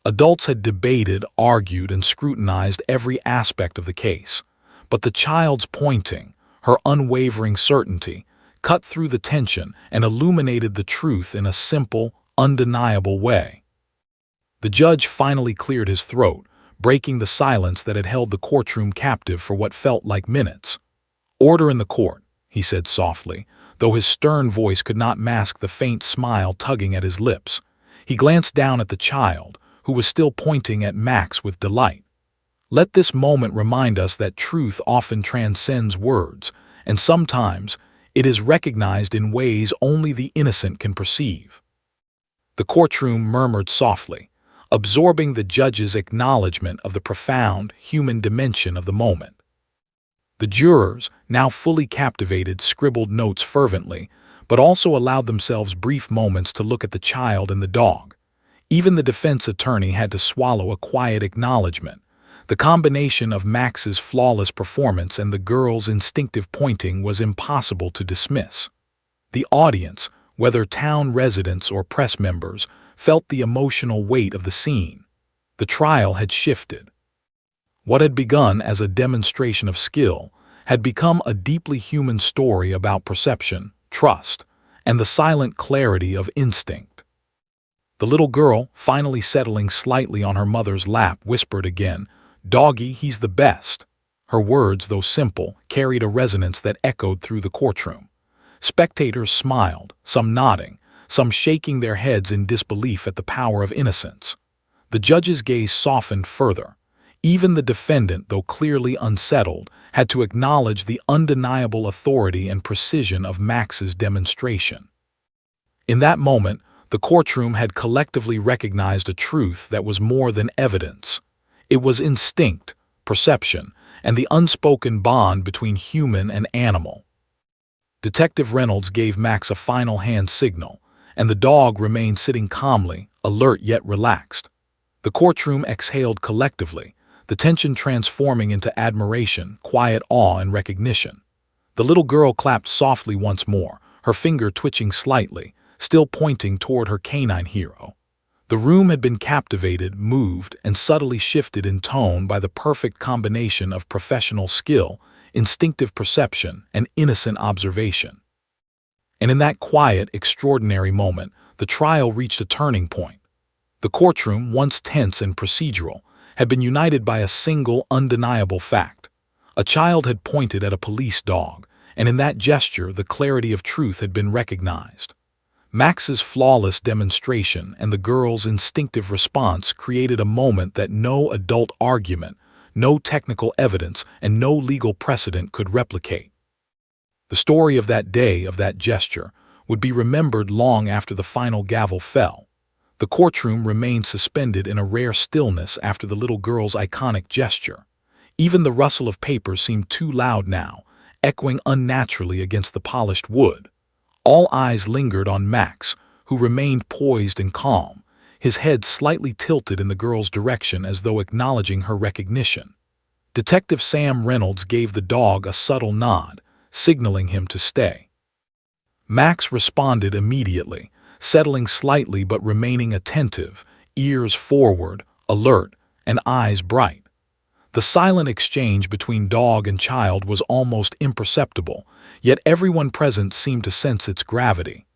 [SPEAKER 1] Adults had debated, argued, and scrutinized every aspect of the case, but the child's pointing, her unwavering certainty, cut through the tension and illuminated the truth in a simple, undeniable way. The judge finally cleared his throat, breaking the silence that had held the courtroom captive for what felt like minutes. "Order in the court," he said softly, though his stern voice could not mask the faint smile tugging at his lips. He glanced down at the child, who was still pointing at Max with delight. "Let this moment remind us that truth often transcends words, and sometimes it is recognized in ways only the innocent can perceive." The courtroom murmured softly, absorbing the judge's acknowledgement of the profound, human dimension of the moment. The jurors, now fully captivated, scribbled notes fervently, but also allowed themselves brief moments to look at the child and the dog. Even the defense attorney had to swallow a quiet acknowledgement. The combination of Max's flawless performance and the girl's instinctive pointing was impossible to dismiss. The audience, whether town residents or press members, felt the emotional weight of the scene. The trial had shifted. What had begun as a demonstration of skill had become a deeply human story about perception, trust, and the silent clarity of instinct. The little girl, finally settling slightly on her mother's lap, whispered again, "Doggy, he's the best." Her words, though simple, carried a resonance that echoed through the courtroom. Spectators smiled, some nodding, some shaking their heads in disbelief at the power of innocence. The judge's gaze softened further. Even the defendant, though clearly unsettled, had to acknowledge the undeniable authority and precision of Max's demonstration. In that moment, the courtroom had collectively recognized a truth that was more than evidence. It was instinct, perception, and the unspoken bond between human and animal. Detective Reynolds gave Max a final hand signal, and the dog remained sitting calmly, alert yet relaxed. The courtroom exhaled collectively, the tension transforming into admiration, quiet awe, and recognition. The little girl clapped softly once more, her finger twitching slightly, still pointing toward her canine hero. The room had been captivated, moved, and subtly shifted in tone by the perfect combination of professional skill, instinctive perception, and innocent observation. And in that quiet, extraordinary moment, the trial reached a turning point. The courtroom, once tense and procedural, had been united by a single, undeniable fact. A child had pointed at a police dog, and in that gesture the clarity of truth had been recognized. Max's flawless demonstration and the girl's instinctive response created a moment that no adult argument, no technical evidence, and no legal precedent could replicate. The story of that day, of that gesture, would be remembered long after the final gavel fell. The courtroom remained suspended in a rare stillness after the little girl's iconic gesture. Even the rustle of papers seemed too loud now, echoing unnaturally against the polished wood. All eyes lingered on Max, who remained poised and calm, his head slightly tilted in the girl's direction as though acknowledging her recognition. Detective Sam Reynolds gave the dog a subtle nod, signaling him to stay. Max responded immediately, settling slightly but remaining attentive, ears forward, alert, and eyes bright. The silent exchange between dog and child was almost imperceptible, yet everyone present seemed to sense its gravity.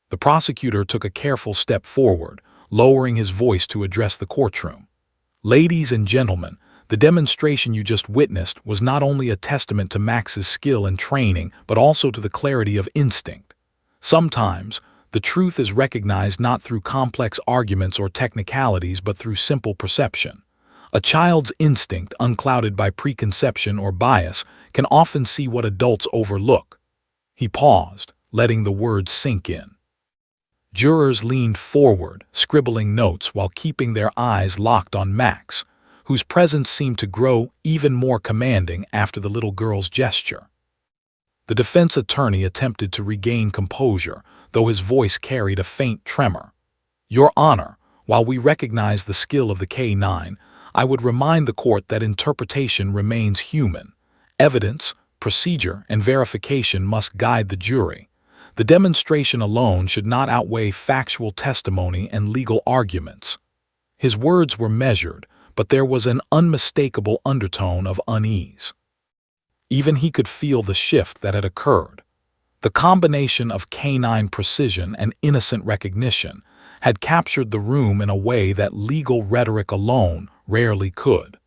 [SPEAKER 1] The prosecutor took a careful step forward, lowering his voice to address the courtroom. "Ladies and gentlemen, the demonstration you just witnessed was not only a testament to Max's skill and training, but also to the clarity of instinct. Sometimes, the truth is recognized not through complex arguments or technicalities, but through simple perception. A child's instinct, unclouded by preconception or bias, can often see what adults overlook." He paused, letting the words sink in. Jurors leaned forward, scribbling notes while keeping their eyes locked on Max, whose presence seemed to grow even more commanding after the little girl's gesture. The defense attorney attempted to regain composure, though his voice carried a faint tremor. "Your Honor, while we recognize the skill of the K-9, I would remind the court that interpretation remains human. Evidence, procedure, and verification must guide the jury. The demonstration alone should not outweigh factual testimony and legal arguments." His words were measured, but there was an unmistakable undertone of unease. Even he could feel the shift that had occurred. The combination of canine precision and innocent recognition had captured the room in a way that legal rhetoric alone rarely could.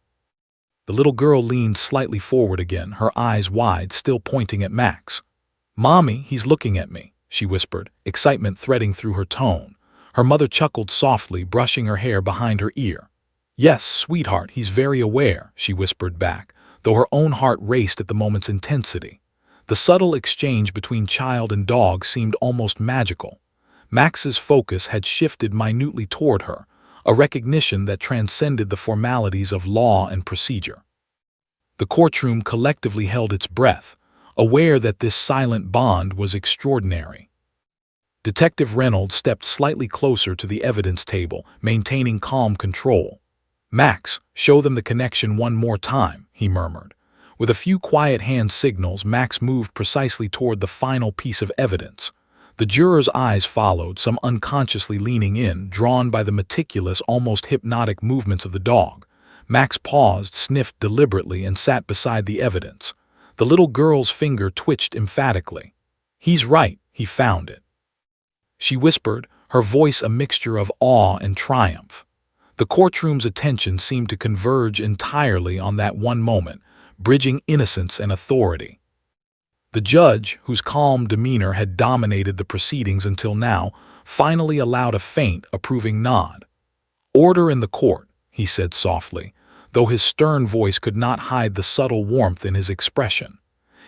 [SPEAKER 1] The little girl leaned slightly forward again, her eyes wide, still pointing at Max. "Mommy, he's looking at me," she whispered, excitement threading through her tone. Her mother chuckled softly, brushing her hair behind her ear. "Yes, sweetheart, he's very aware," she whispered back, though her own heart raced at the moment's intensity. The subtle exchange between child and dog seemed almost magical. Max's focus had shifted minutely toward her, a recognition that transcended the formalities of law and procedure. The courtroom collectively held its breath, aware that this silent bond was extraordinary. Detective Reynolds stepped slightly closer to the evidence table, maintaining calm control. "Max, show them the connection one more time," he murmured. With a few quiet hand signals, Max moved precisely toward the final piece of evidence. The jurors' eyes followed, some unconsciously leaning in, drawn by the meticulous, almost hypnotic movements of the dog. Max paused, sniffed deliberately, and sat beside the evidence. The little girl's finger twitched emphatically. "He's right, he found it," she whispered, her voice a mixture of awe and triumph. The courtroom's attention seemed to converge entirely on that one moment, bridging innocence and authority. The judge, whose calm demeanor had dominated the proceedings until now, finally allowed a faint, approving nod. "Order in the court," he said softly, though his stern voice could not hide the subtle warmth in his expression.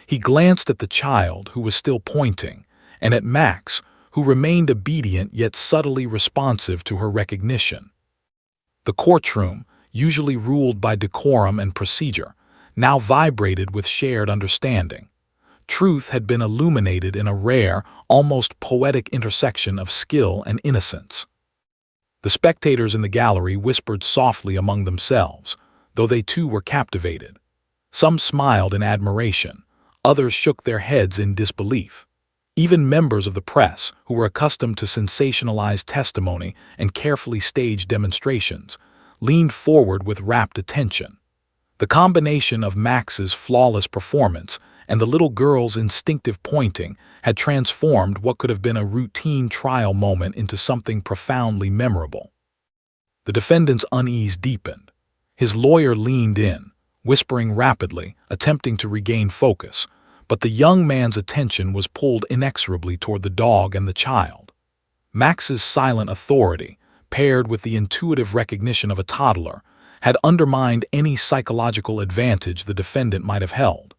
[SPEAKER 1] He glanced at the child, who was still pointing, and at Max, who remained obedient yet subtly responsive to her recognition. The courtroom, usually ruled by decorum and procedure, now vibrated with shared understanding. Truth had been illuminated in a rare, almost poetic intersection of skill and innocence. The spectators in the gallery whispered softly among themselves, though they too were captivated. Some smiled in admiration, others shook their heads in disbelief. Even members of the press, who were accustomed to sensationalized testimony and carefully staged demonstrations, leaned forward with rapt attention. The combination of Max's flawless performance and the little girl's instinctive pointing had transformed what could have been a routine trial moment into something profoundly memorable. The defendant's unease deepened. His lawyer leaned in, whispering rapidly, attempting to regain focus, but the young man's attention was pulled inexorably toward the dog and the child. Max's silent authority, paired with the intuitive recognition of a toddler, had undermined any psychological advantage the defendant might have held.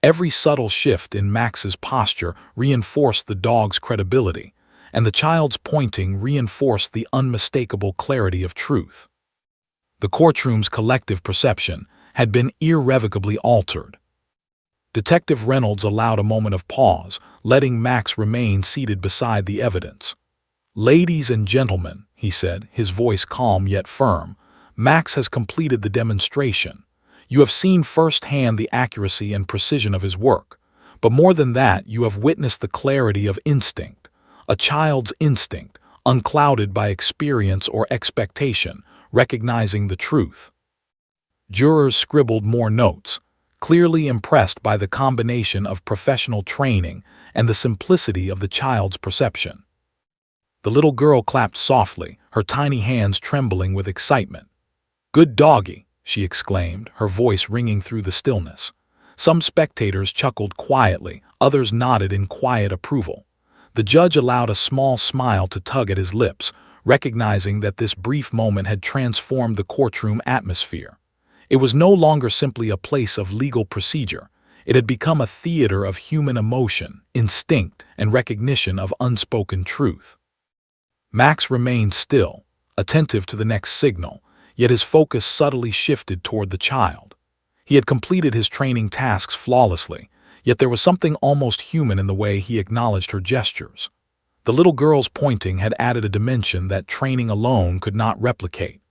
[SPEAKER 1] Every subtle shift in Max's posture reinforced the dog's credibility, and the child's pointing reinforced the unmistakable clarity of truth. The courtroom's collective perception had been irrevocably altered. Detective Reynolds allowed a moment of pause, letting Max remain seated beside the evidence. "Ladies and gentlemen," he said, his voice calm yet firm, "Max has completed the demonstration. You have seen firsthand the accuracy and precision of his work, but more than that, you have witnessed the clarity of instinct, a child's instinct, unclouded by experience or expectation, recognizing the truth." Jurors scribbled more notes, clearly impressed by the combination of professional training and the simplicity of the child's perception. The little girl clapped softly, her tiny hands trembling with excitement. "Good doggy," she exclaimed, her voice ringing through the stillness. Some spectators chuckled quietly, others nodded in quiet approval. The judge allowed a small smile to tug at his lips, recognizing that this brief moment had transformed the courtroom atmosphere. It was no longer simply a place of legal procedure. It had become a theater of human emotion, instinct, and recognition of unspoken truth. Max remained still, attentive to the next signal, yet his focus subtly shifted toward the child. He had completed his training tasks flawlessly, yet there was something almost human in the way he acknowledged her gestures. The little girl's pointing had added a dimension that training alone could not replicate.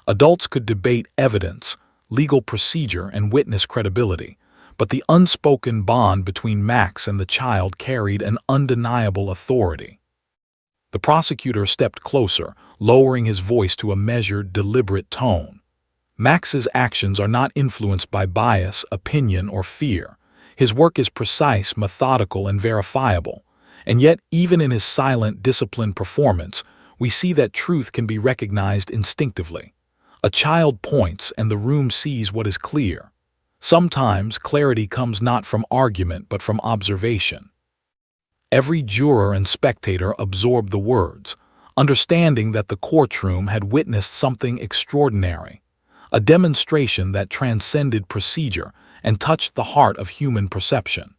[SPEAKER 1] Adults could debate evidence, legal procedure, and witness credibility, but the unspoken bond between Max and the child carried an undeniable authority. The prosecutor stepped closer, lowering his voice to a measured, deliberate tone. Max's actions are not influenced by bias, opinion, or fear. His work is precise, methodical, and verifiable. And yet, even in his silent, disciplined performance, we see that truth can be recognized instinctively. A child points and the room sees what is clear. Sometimes clarity comes not from argument but from observation. Every juror and spectator absorbed the words, understanding that the courtroom had witnessed something extraordinary, a demonstration that transcended procedure and touched the heart of human perception.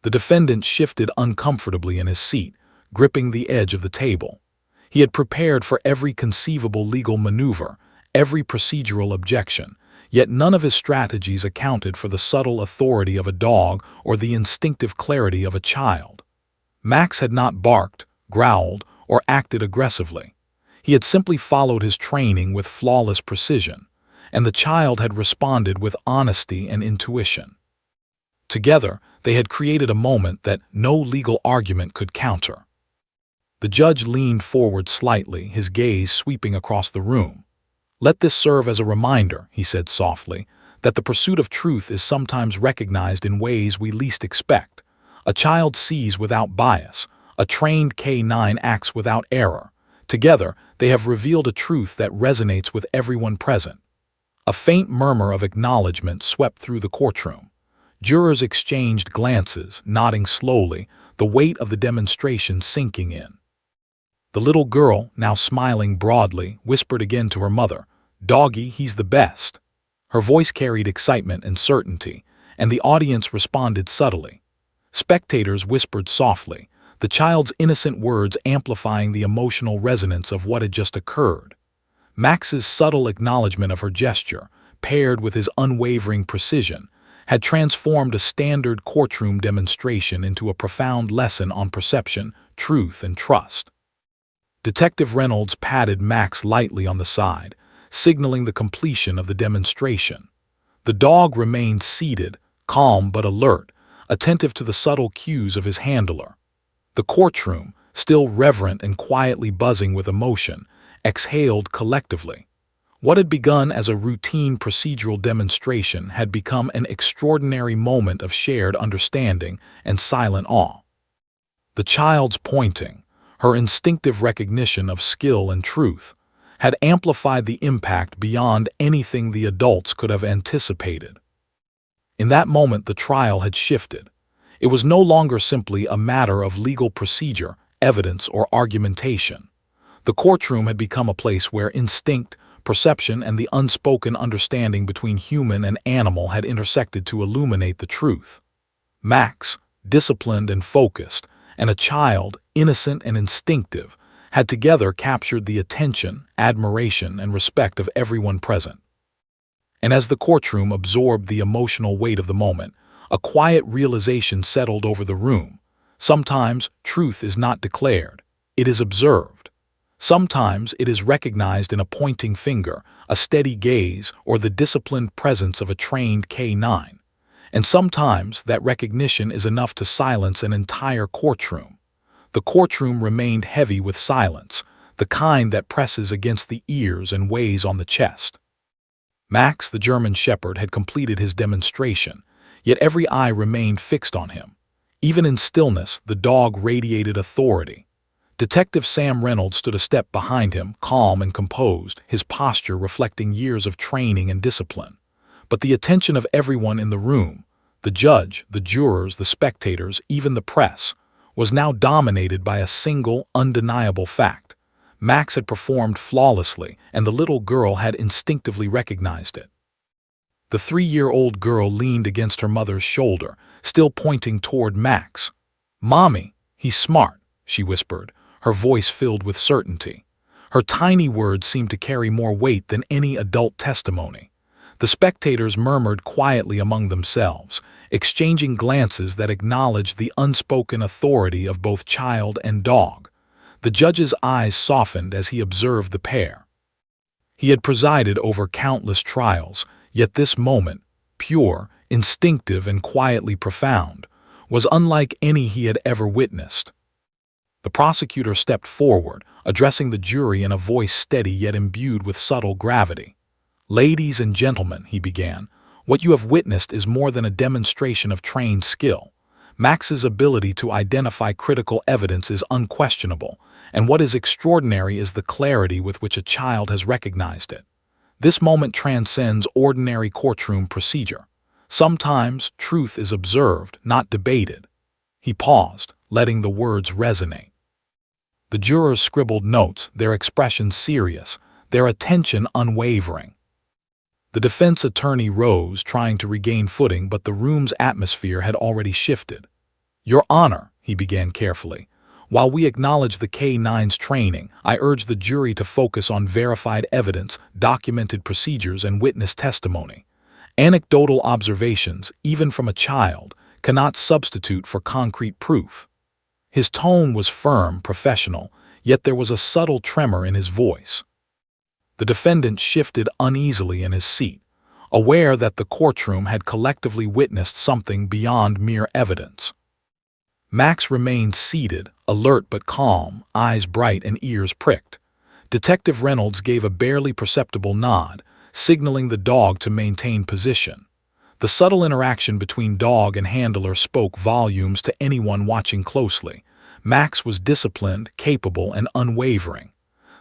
[SPEAKER 1] The defendant shifted uncomfortably in his seat, gripping the edge of the table. He had prepared for every conceivable legal maneuver, every procedural objection, yet none of his strategies accounted for the subtle authority of a dog or the instinctive clarity of a child. Max had not barked, growled, or acted aggressively. He had simply followed his training with flawless precision, and the child had responded with honesty and intuition. Together, they had created a moment that no legal argument could counter. The judge leaned forward slightly, his gaze sweeping across the room. "Let this serve as a reminder," he said softly, "that the pursuit of truth is sometimes recognized in ways we least expect. A child sees without bias. A trained K9 acts without error. Together, they have revealed a truth that resonates with everyone present." A faint murmur of acknowledgement swept through the courtroom. Jurors exchanged glances, nodding slowly, the weight of the demonstration sinking in. The little girl, now smiling broadly, whispered again to her mother, "Doggy, he's the best." Her voice carried excitement and certainty, and the audience responded subtly. Spectators whispered softly, the child's innocent words amplifying the emotional resonance of what had just occurred. Max's subtle acknowledgement of her gesture, paired with his unwavering precision, had transformed a standard courtroom demonstration into a profound lesson on perception, truth, and trust. Detective Reynolds patted Max lightly on the side, signaling the completion of the demonstration. The dog remained seated, calm but alert, attentive to the subtle cues of his handler. The courtroom, still reverent and quietly buzzing with emotion, exhaled collectively. What had begun as a routine procedural demonstration had become an extraordinary moment of shared understanding and silent awe. The child's pointing, her instinctive recognition of skill and truth, had amplified the impact beyond anything the adults could have anticipated. In that moment, the trial had shifted. It was no longer simply a matter of legal procedure, evidence, or argumentation. The courtroom had become a place where instinct, perception, and the unspoken understanding between human and animal had intersected to illuminate the truth. Max, disciplined and focused, and a child, innocent and instinctive, had together captured the attention, admiration, and respect of everyone present. And as the courtroom absorbed the emotional weight of the moment, a quiet realization settled over the room. Sometimes truth is not declared, it is observed. Sometimes it is recognized in a pointing finger, a steady gaze, or the disciplined presence of a trained K9. And sometimes that recognition is enough to silence an entire courtroom. The courtroom remained heavy with silence, the kind that presses against the ears and weighs on the chest. Max, the German shepherd, had completed his demonstration, yet every eye remained fixed on him. Even in stillness, the dog radiated authority. Detective Sam Reynolds stood a step behind him, calm and composed, his posture reflecting years of training and discipline. But the attention of everyone in the room, the judge, the jurors, the spectators, even the press, was now dominated by a single, undeniable fact. Max had performed flawlessly, and the little girl had instinctively recognized it. The 3-year-old girl leaned against her mother's shoulder, still pointing toward Max. "Mommy, he's smart," she whispered, her voice filled with certainty. Her tiny words seemed to carry more weight than any adult testimony. The spectators murmured quietly among themselves, exchanging glances that acknowledged the unspoken authority of both child and dog. The judge's eyes softened as he observed the pair. He had presided over countless trials, yet this moment, pure, instinctive, and quietly profound, was unlike any he had ever witnessed. The prosecutor stepped forward, addressing the jury in a voice steady yet imbued with subtle gravity. "Ladies and gentlemen," he began, "what you have witnessed is more than a demonstration of trained skill. Max's ability to identify critical evidence is unquestionable, and what is extraordinary is the clarity with which a child has recognized it. This moment transcends ordinary courtroom procedure. Sometimes truth is observed, not debated." He paused, letting the words resonate. The jurors scribbled notes, their expressions serious, their attention unwavering. The defense attorney rose, trying to regain footing, but the room's atmosphere had already shifted. "Your Honor," he began carefully, "while we acknowledge the K-9's training, I urge the jury to focus on verified evidence, documented procedures, and witness testimony. Anecdotal observations, even from a child, cannot substitute for concrete proof." His tone was firm, professional, yet there was a subtle tremor in his voice. The defendant shifted uneasily in his seat, aware that the courtroom had collectively witnessed something beyond mere evidence. Max remained seated, alert but calm, eyes bright and ears pricked. Detective Reynolds gave a barely perceptible nod, signaling the dog to maintain position. The subtle interaction between dog and handler spoke volumes to anyone watching closely. Max was disciplined, capable, and unwavering.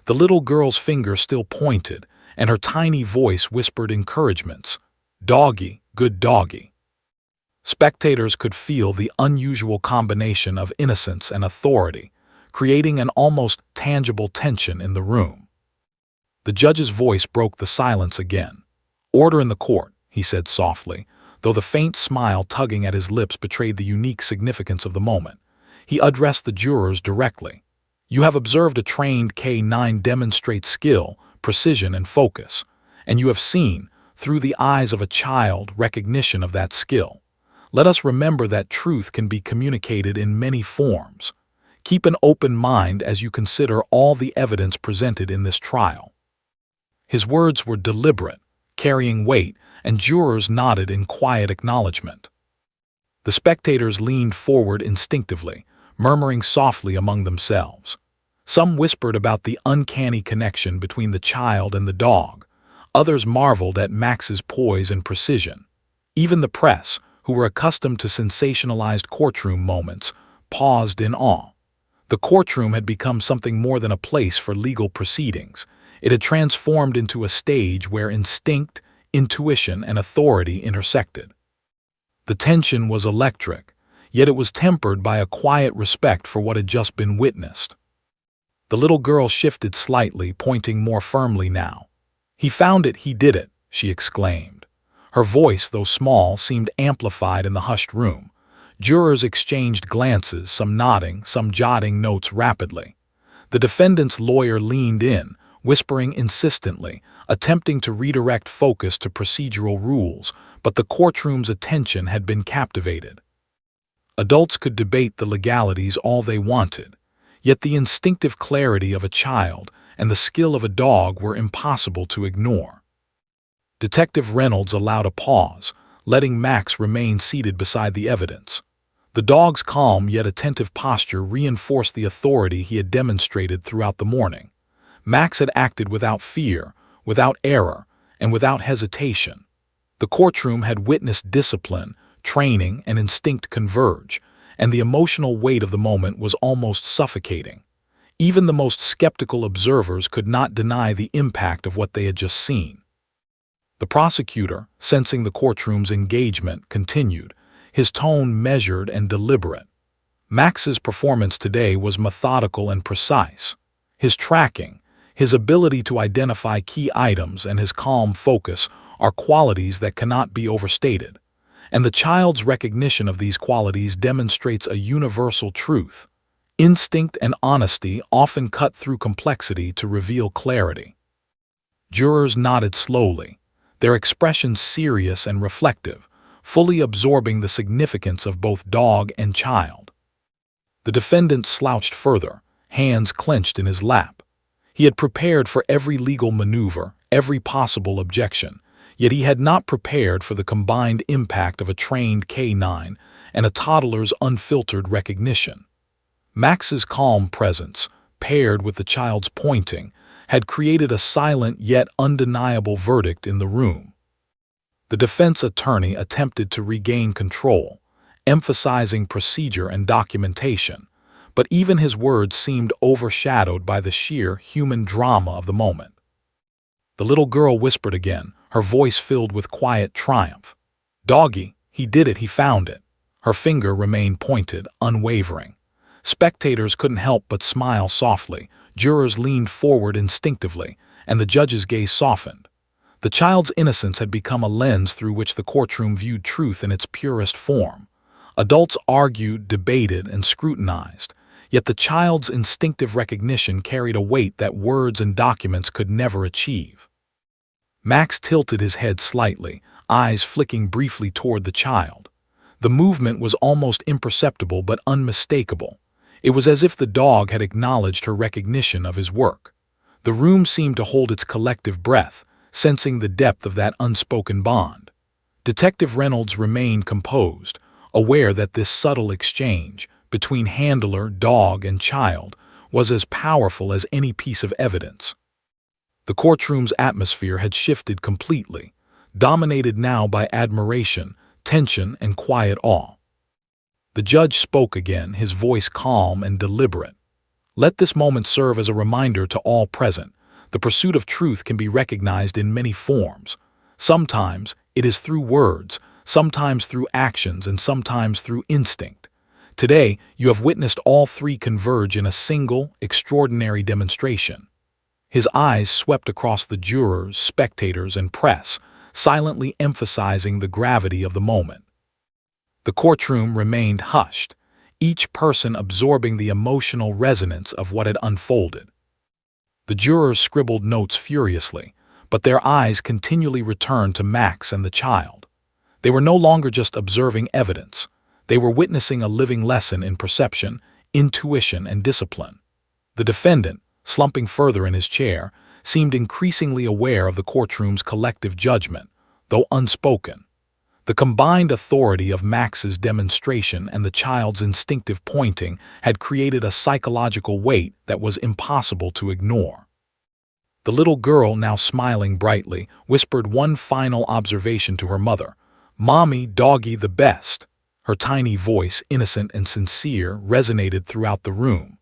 [SPEAKER 1] The little girl's finger still pointed, and her tiny voice whispered encouragements. "Doggy, good doggy." Spectators could feel the unusual combination of innocence and authority, creating an almost tangible tension in the room. The judge's voice broke the silence again. "Order in the court," he said softly, though the faint smile tugging at his lips betrayed the unique significance of the moment. He addressed the jurors directly. "You have observed a trained K-9 demonstrate skill, precision, and focus, and you have seen, through the eyes of a child, recognition of that skill. Let us remember that truth can be communicated in many forms. Keep an open mind as you consider all the evidence presented in this trial." His words were deliberate, carrying weight, and jurors nodded in quiet acknowledgement. The spectators leaned forward instinctively, murmuring softly among themselves. Some whispered about the uncanny connection between the child and the dog. Others marveled at Max's poise and precision. Even the press, who were accustomed to sensationalized courtroom moments, paused in awe. The courtroom had become something more than a place for legal proceedings. It had transformed into a stage where instinct, intuition, and authority intersected. The tension was electric, yet it was tempered by a quiet respect for what had just been witnessed. The little girl shifted slightly, pointing more firmly now. "He found it, he did it," she exclaimed. Her voice, though small, seemed amplified in the hushed room. Jurors exchanged glances, some nodding, some jotting notes rapidly. The defendant's lawyer leaned in, whispering insistently, attempting to redirect focus to procedural rules, but the courtroom's attention had been captivated. Adults could debate the legalities all they wanted, yet the instinctive clarity of a child and the skill of a dog were impossible to ignore. Detective Reynolds allowed a pause, letting Max remain seated beside the evidence. The dog's calm yet attentive posture reinforced the authority he had demonstrated throughout the morning. Max had acted without fear, without error, and without hesitation. The courtroom had witnessed discipline, training, and instinct converge, and the emotional weight of the moment was almost suffocating. Even the most skeptical observers could not deny the impact of what they had just seen. The prosecutor, sensing the courtroom's engagement, continued, his tone measured and deliberate. Max's performance today was methodical and precise. His tracking, his ability to identify key items, and his calm focus are qualities that cannot be overstated. And the child's recognition of these qualities demonstrates a universal truth. Instinct and honesty often cut through complexity to reveal clarity. Jurors nodded slowly, their expressions serious and reflective, fully absorbing the significance of both dog and child. The defendant slouched further, hands clenched in his lap. He had prepared for every legal maneuver, every possible objection, yet he had not prepared for the combined impact of a trained K9 and a toddler's unfiltered recognition. Max's calm presence, paired with the child's pointing, had created a silent yet undeniable verdict in the room. The defense attorney attempted to regain control, emphasizing procedure and documentation, but even his words seemed overshadowed by the sheer human drama of the moment. The little girl whispered again, her voice filled with quiet triumph. "Doggy, he did it, he found it." Her finger remained pointed, unwavering. Spectators couldn't help but smile softly, jurors leaned forward instinctively, and the judge's gaze softened. The child's innocence had become a lens through which the courtroom viewed truth in its purest form. Adults argued, debated, and scrutinized, yet the child's instinctive recognition carried a weight that words and documents could never achieve. Max tilted his head slightly, eyes flicking briefly toward the child. The movement was almost imperceptible but unmistakable. It was as if the dog had acknowledged her recognition of his work. The room seemed to hold its collective breath, sensing the depth of that unspoken bond. Detective Reynolds remained composed, aware that this subtle exchange between handler, dog, and child was as powerful as any piece of evidence. The courtroom's atmosphere had shifted completely, dominated now by admiration, tension, and quiet awe. The judge spoke again, his voice calm and deliberate. "Let this moment serve as a reminder to all present. The pursuit of truth can be recognized in many forms. Sometimes it is through words, sometimes through actions, and sometimes through instinct. Today, you have witnessed all three converge in a single, extraordinary demonstration." His eyes swept across the jurors, spectators, and press, silently emphasizing the gravity of the moment. The courtroom remained hushed, each person absorbing the emotional resonance of what had unfolded. The jurors scribbled notes furiously, but their eyes continually returned to Max and the child. They were no longer just observing evidence. They were witnessing a living lesson in perception, intuition, and discipline. The defendant, slumping further in his chair, seemed increasingly aware of the courtroom's collective judgment, though unspoken. The combined authority of Max's demonstration and the child's instinctive pointing had created a psychological weight that was impossible to ignore. The little girl, now smiling brightly, whispered one final observation to her mother. "Mommy, doggy the best." Her tiny voice, innocent and sincere, resonated throughout the room.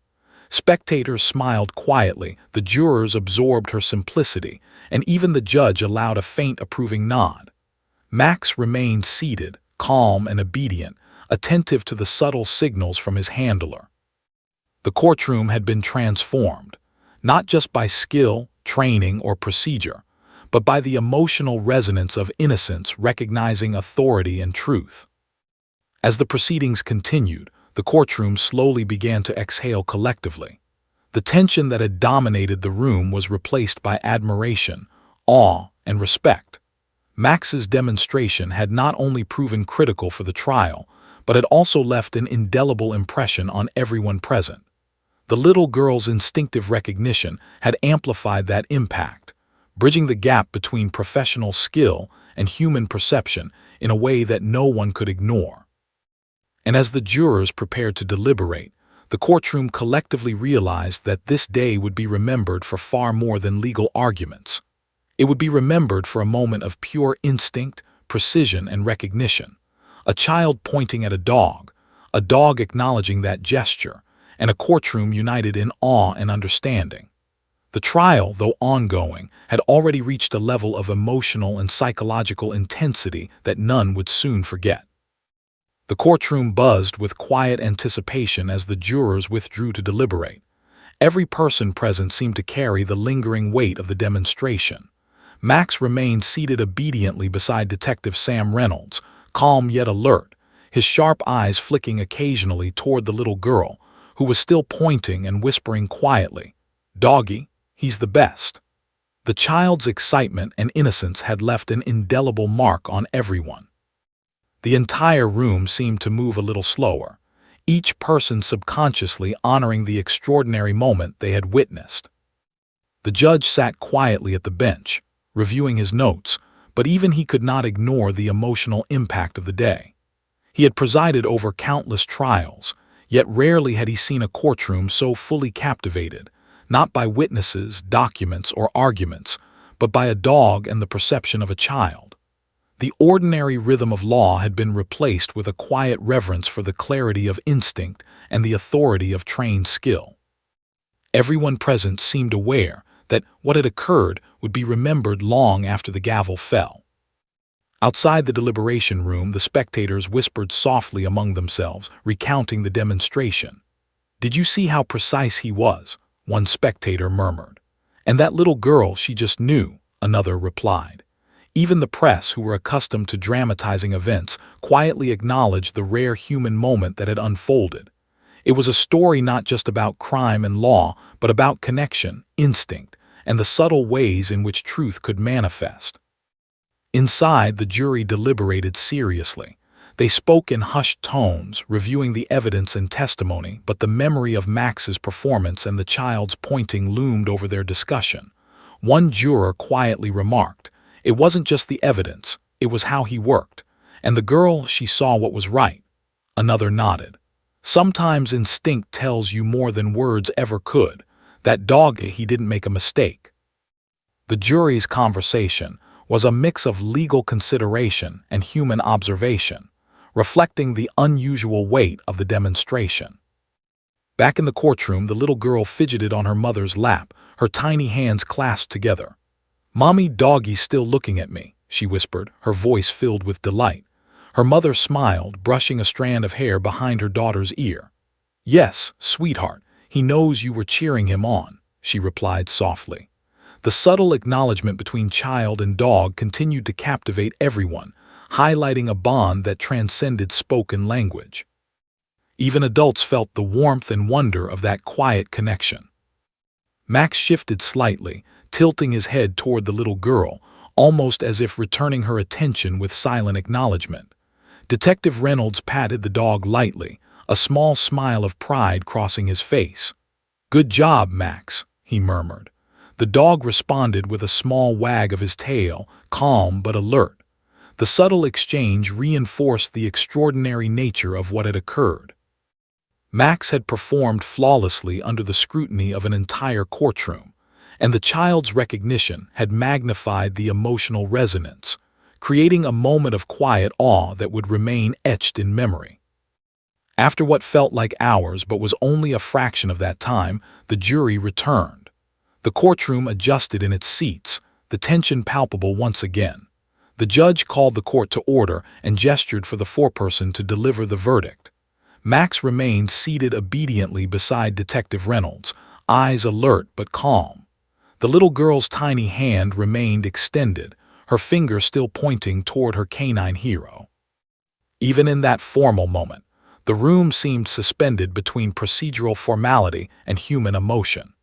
[SPEAKER 1] Spectators smiled quietly, the jurors absorbed her simplicity, and even the judge allowed a faint approving nod. Max remained seated, calm and obedient, attentive to the subtle signals from his handler. The courtroom had been transformed, not just by skill, training, or procedure, but by the emotional resonance of innocence recognizing authority and truth. As the proceedings continued, the courtroom slowly began to exhale collectively. The tension that had dominated the room was replaced by admiration, awe, and respect. Max's demonstration had not only proven critical for the trial, but had also left an indelible impression on everyone present. The little girl's instinctive recognition had amplified that impact, bridging the gap between professional skill and human perception in a way that no one could ignore. And as the jurors prepared to deliberate, the courtroom collectively realized that this day would be remembered for far more than legal arguments. It would be remembered for a moment of pure instinct, precision, and recognition. A child pointing at a dog acknowledging that gesture, and a courtroom united in awe and understanding. The trial, though ongoing, had already reached a level of emotional and psychological intensity that none would soon forget. The courtroom buzzed with quiet anticipation as the jurors withdrew to deliberate. Every person present seemed to carry the lingering weight of the demonstration. Max remained seated obediently beside Detective Sam Reynolds, calm yet alert, his sharp eyes flicking occasionally toward the little girl, who was still pointing and whispering quietly, "Doggy, he's the best." The child's excitement and innocence had left an indelible mark on everyone. The entire room seemed to move a little slower, each person subconsciously honoring the extraordinary moment they had witnessed. The judge sat quietly at the bench, reviewing his notes, but even he could not ignore the emotional impact of the day. He had presided over countless trials, yet rarely had he seen a courtroom so fully captivated, not by witnesses, documents, or arguments, but by a dog and the perception of a child. The ordinary rhythm of law had been replaced with a quiet reverence for the clarity of instinct and the authority of trained skill. Everyone present seemed aware that what had occurred would be remembered long after the gavel fell. Outside the deliberation room, the spectators whispered softly among themselves, recounting the demonstration. "Did you see how precise he was?" one spectator murmured. "And that little girl, she just knew," another replied. Even the press, who were accustomed to dramatizing events, quietly acknowledged the rare human moment that had unfolded. It was a story not just about crime and law, but about connection, instinct, and the subtle ways in which truth could manifest. Inside, the jury deliberated seriously. They spoke in hushed tones, reviewing the evidence and testimony, but the memory of Max's performance and the child's pointing loomed over their discussion. One juror quietly remarked, "It wasn't just the evidence, it was how he worked. And the girl, she saw what was right." Another nodded. "Sometimes instinct tells you more than words ever could. That dog, he didn't make a mistake." The jury's conversation was a mix of legal consideration and human observation, reflecting the unusual weight of the demonstration. Back in the courtroom, the little girl fidgeted on her mother's lap, her tiny hands clasped together. "Mommy, Doggy's still looking at me," she whispered, her voice filled with delight. Her mother smiled, brushing a strand of hair behind her daughter's ear. "Yes, sweetheart, he knows you were cheering him on," she replied softly. The subtle acknowledgement between child and dog continued to captivate everyone, highlighting a bond that transcended spoken language. Even adults felt the warmth and wonder of that quiet connection. Max shifted slightly, tilting his head toward the little girl, almost as if returning her attention with silent acknowledgement. Detective Reynolds patted the dog lightly, a small smile of pride crossing his face. "Good job, Max," he murmured. The dog responded with a small wag of his tail, calm but alert. The subtle exchange reinforced the extraordinary nature of what had occurred. Max had performed flawlessly under the scrutiny of an entire courtroom, and the child's recognition had magnified the emotional resonance, creating a moment of quiet awe that would remain etched in memory. After what felt like hours but was only a fraction of that time, the jury returned. The courtroom adjusted in its seats, the tension palpable once again. The judge called the court to order and gestured for the foreperson to deliver the verdict. Max remained seated obediently beside Detective Reynolds, eyes alert but calm. The little girl's tiny hand remained extended, her finger still pointing toward her canine hero. Even in that formal moment, the room seemed suspended between procedural formality and human emotion.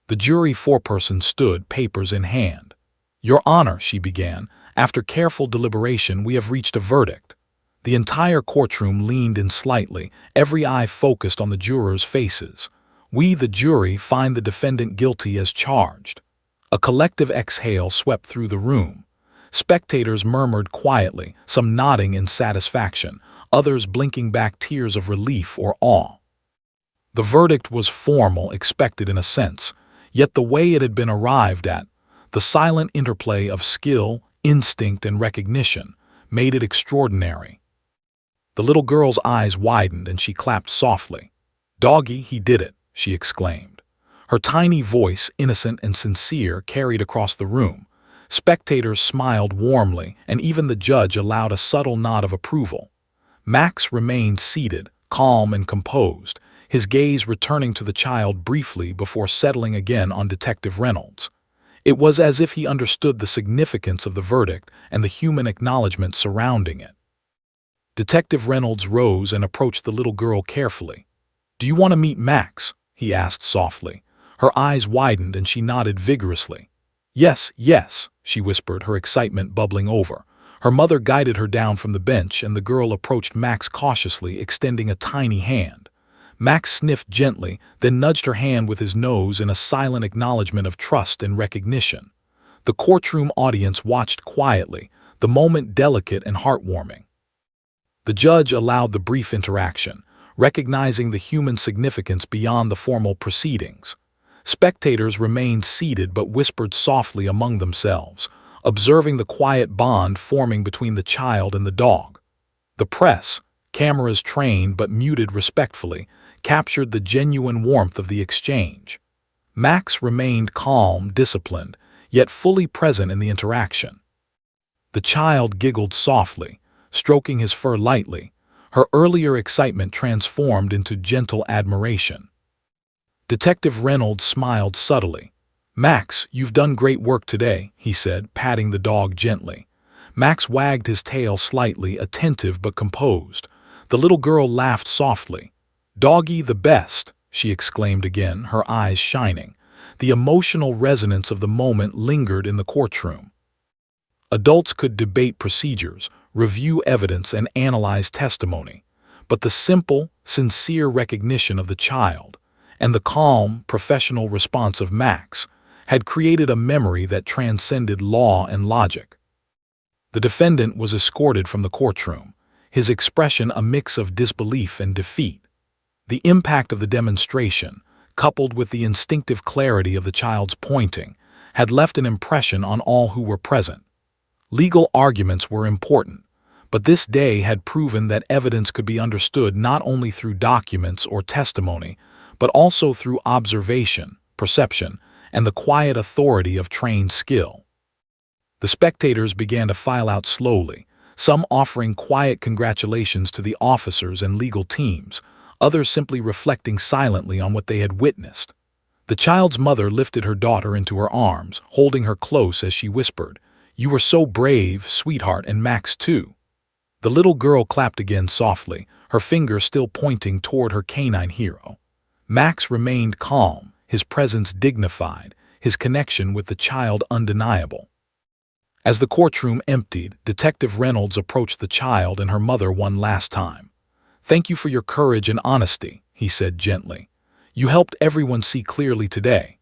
[SPEAKER 1] The jury foreperson stood, papers in hand. "Your Honor," she began, "after careful deliberation we have reached a verdict." The entire courtroom leaned in slightly, every eye focused on the jurors' faces. "We, the jury, find the defendant guilty as charged." A collective exhale swept through the room. Spectators murmured quietly, some nodding in satisfaction, others blinking back tears of relief or awe. The verdict was formal, expected in a sense, yet the way it had been arrived at, The silent interplay of skill, instinct, and recognition made it extraordinary. The little girl's eyes widened and she clapped softly. "Doggy, he did it," she exclaimed. Her tiny voice, innocent and sincere, carried across the room. Spectators smiled warmly, and even the judge allowed a subtle nod of approval. Max remained seated, calm and composed, his gaze returning to the child briefly before settling again on Detective Reynolds. It was as if he understood the significance of the verdict and the human acknowledgement surrounding it. Detective Reynolds rose and approached the little girl carefully. "Do you want to meet Max?" he asked softly. Her eyes widened and she nodded vigorously. "Yes, yes," she whispered, her excitement bubbling over. Her mother guided her down from the bench and the girl approached Max cautiously, extending a tiny hand. Max sniffed gently, then nudged her hand with his nose in a silent acknowledgement of trust and recognition. The courtroom audience watched quietly, the moment delicate and heartwarming. The judge allowed the brief interaction, recognizing the human significance beyond the formal proceedings. Spectators remained seated but whispered softly among themselves, observing the quiet bond forming between the child and the dog. The press, cameras trained but muted respectfully, captured the genuine warmth of the exchange. Max remained calm, disciplined, yet fully present in the interaction. The child giggled softly, stroking his fur lightly, her earlier excitement transformed into gentle admiration. Detective Reynolds smiled subtly. "Max, you've done great work today," he said, patting the dog gently. Max wagged his tail slightly, attentive but composed. The little girl laughed softly. "Doggy the best," she exclaimed again, her eyes shining. The emotional resonance of the moment lingered in the courtroom. Adults could debate procedures, review evidence, and analyze testimony, but the simple, sincere recognition of the child and the calm, professional response of Max had created a memory that transcended law and logic. The defendant was escorted from the courtroom, his expression a mix of disbelief and defeat. The impact of the demonstration, coupled with the instinctive clarity of the child's pointing, had left an impression on all who were present. Legal arguments were important, but this day had proven that evidence could be understood not only through documents or testimony, but also through observation, perception, and the quiet authority of trained skill. The spectators began to file out slowly, some offering quiet congratulations to the officers and legal teams, others simply reflecting silently on what they had witnessed. The child's mother lifted her daughter into her arms, holding her close as she whispered, "You were so brave, sweetheart, and Max too." The little girl clapped again softly, her finger still pointing toward her canine hero. Max remained calm, his presence dignified, his connection with the child undeniable. As the courtroom emptied, Detective Reynolds approached the child and her mother one last time. "Thank you for your courage and honesty," he said gently. "You helped everyone see clearly today."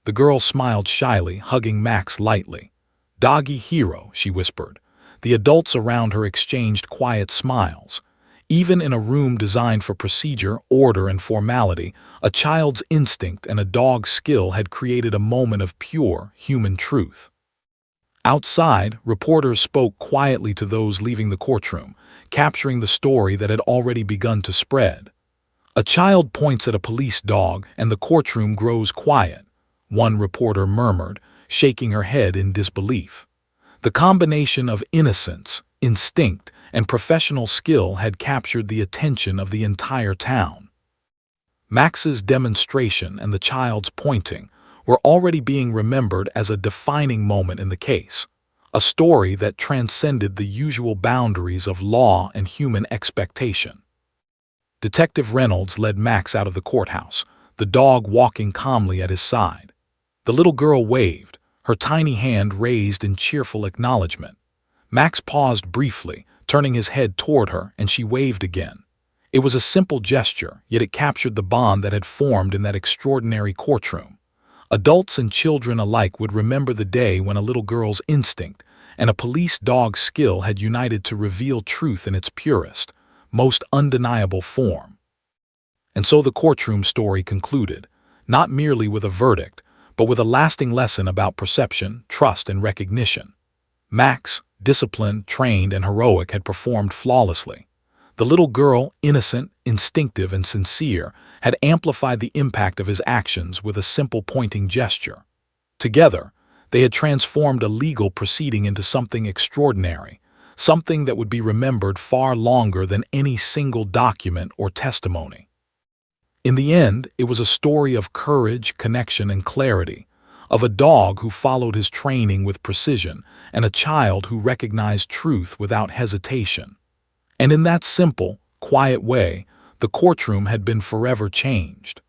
[SPEAKER 1] The girl smiled shyly, hugging Max lightly. "Doggy hero," she whispered. The adults around her exchanged quiet smiles. Even in a room designed for procedure, order, and formality, a child's instinct and a dog's skill had created a moment of pure, human truth. Outside, reporters spoke quietly to those leaving the courtroom, capturing the story that had already begun to spread. "A child points at a police dog, and the courtroom grows quiet," one reporter murmured, shaking her head in disbelief. The combination of innocence, instinct, and professional skill had captured the attention of the entire town. Max's demonstration and the child's pointing were already being remembered as a defining moment in the case, a story that transcended the usual boundaries of law and human expectation. Detective Reynolds led Max out of the courthouse, the dog walking calmly at his side. The little girl waved, her tiny hand raised in cheerful acknowledgement. Max paused briefly, turning his head toward her, and she waved again. It was a simple gesture, yet it captured the bond that had formed in that extraordinary courtroom. Adults and children alike would remember the day when a little girl's instinct and a police dog's skill had united to reveal truth in its purest, most undeniable form. And so the courtroom story concluded, not merely with a verdict, but with a lasting lesson about perception, trust, and recognition. Max, disciplined, trained, and heroic, had performed flawlessly. The little girl, innocent, instinctive, and sincere, had amplified the impact of his actions with a simple pointing gesture. Together, they had transformed a legal proceeding into something extraordinary, something that would be remembered far longer than any single document or testimony. In the end, it was a story of courage, connection, and clarity, of a dog who followed his training with precision and a child who recognized truth without hesitation. And in that simple, quiet way, the courtroom had been forever changed.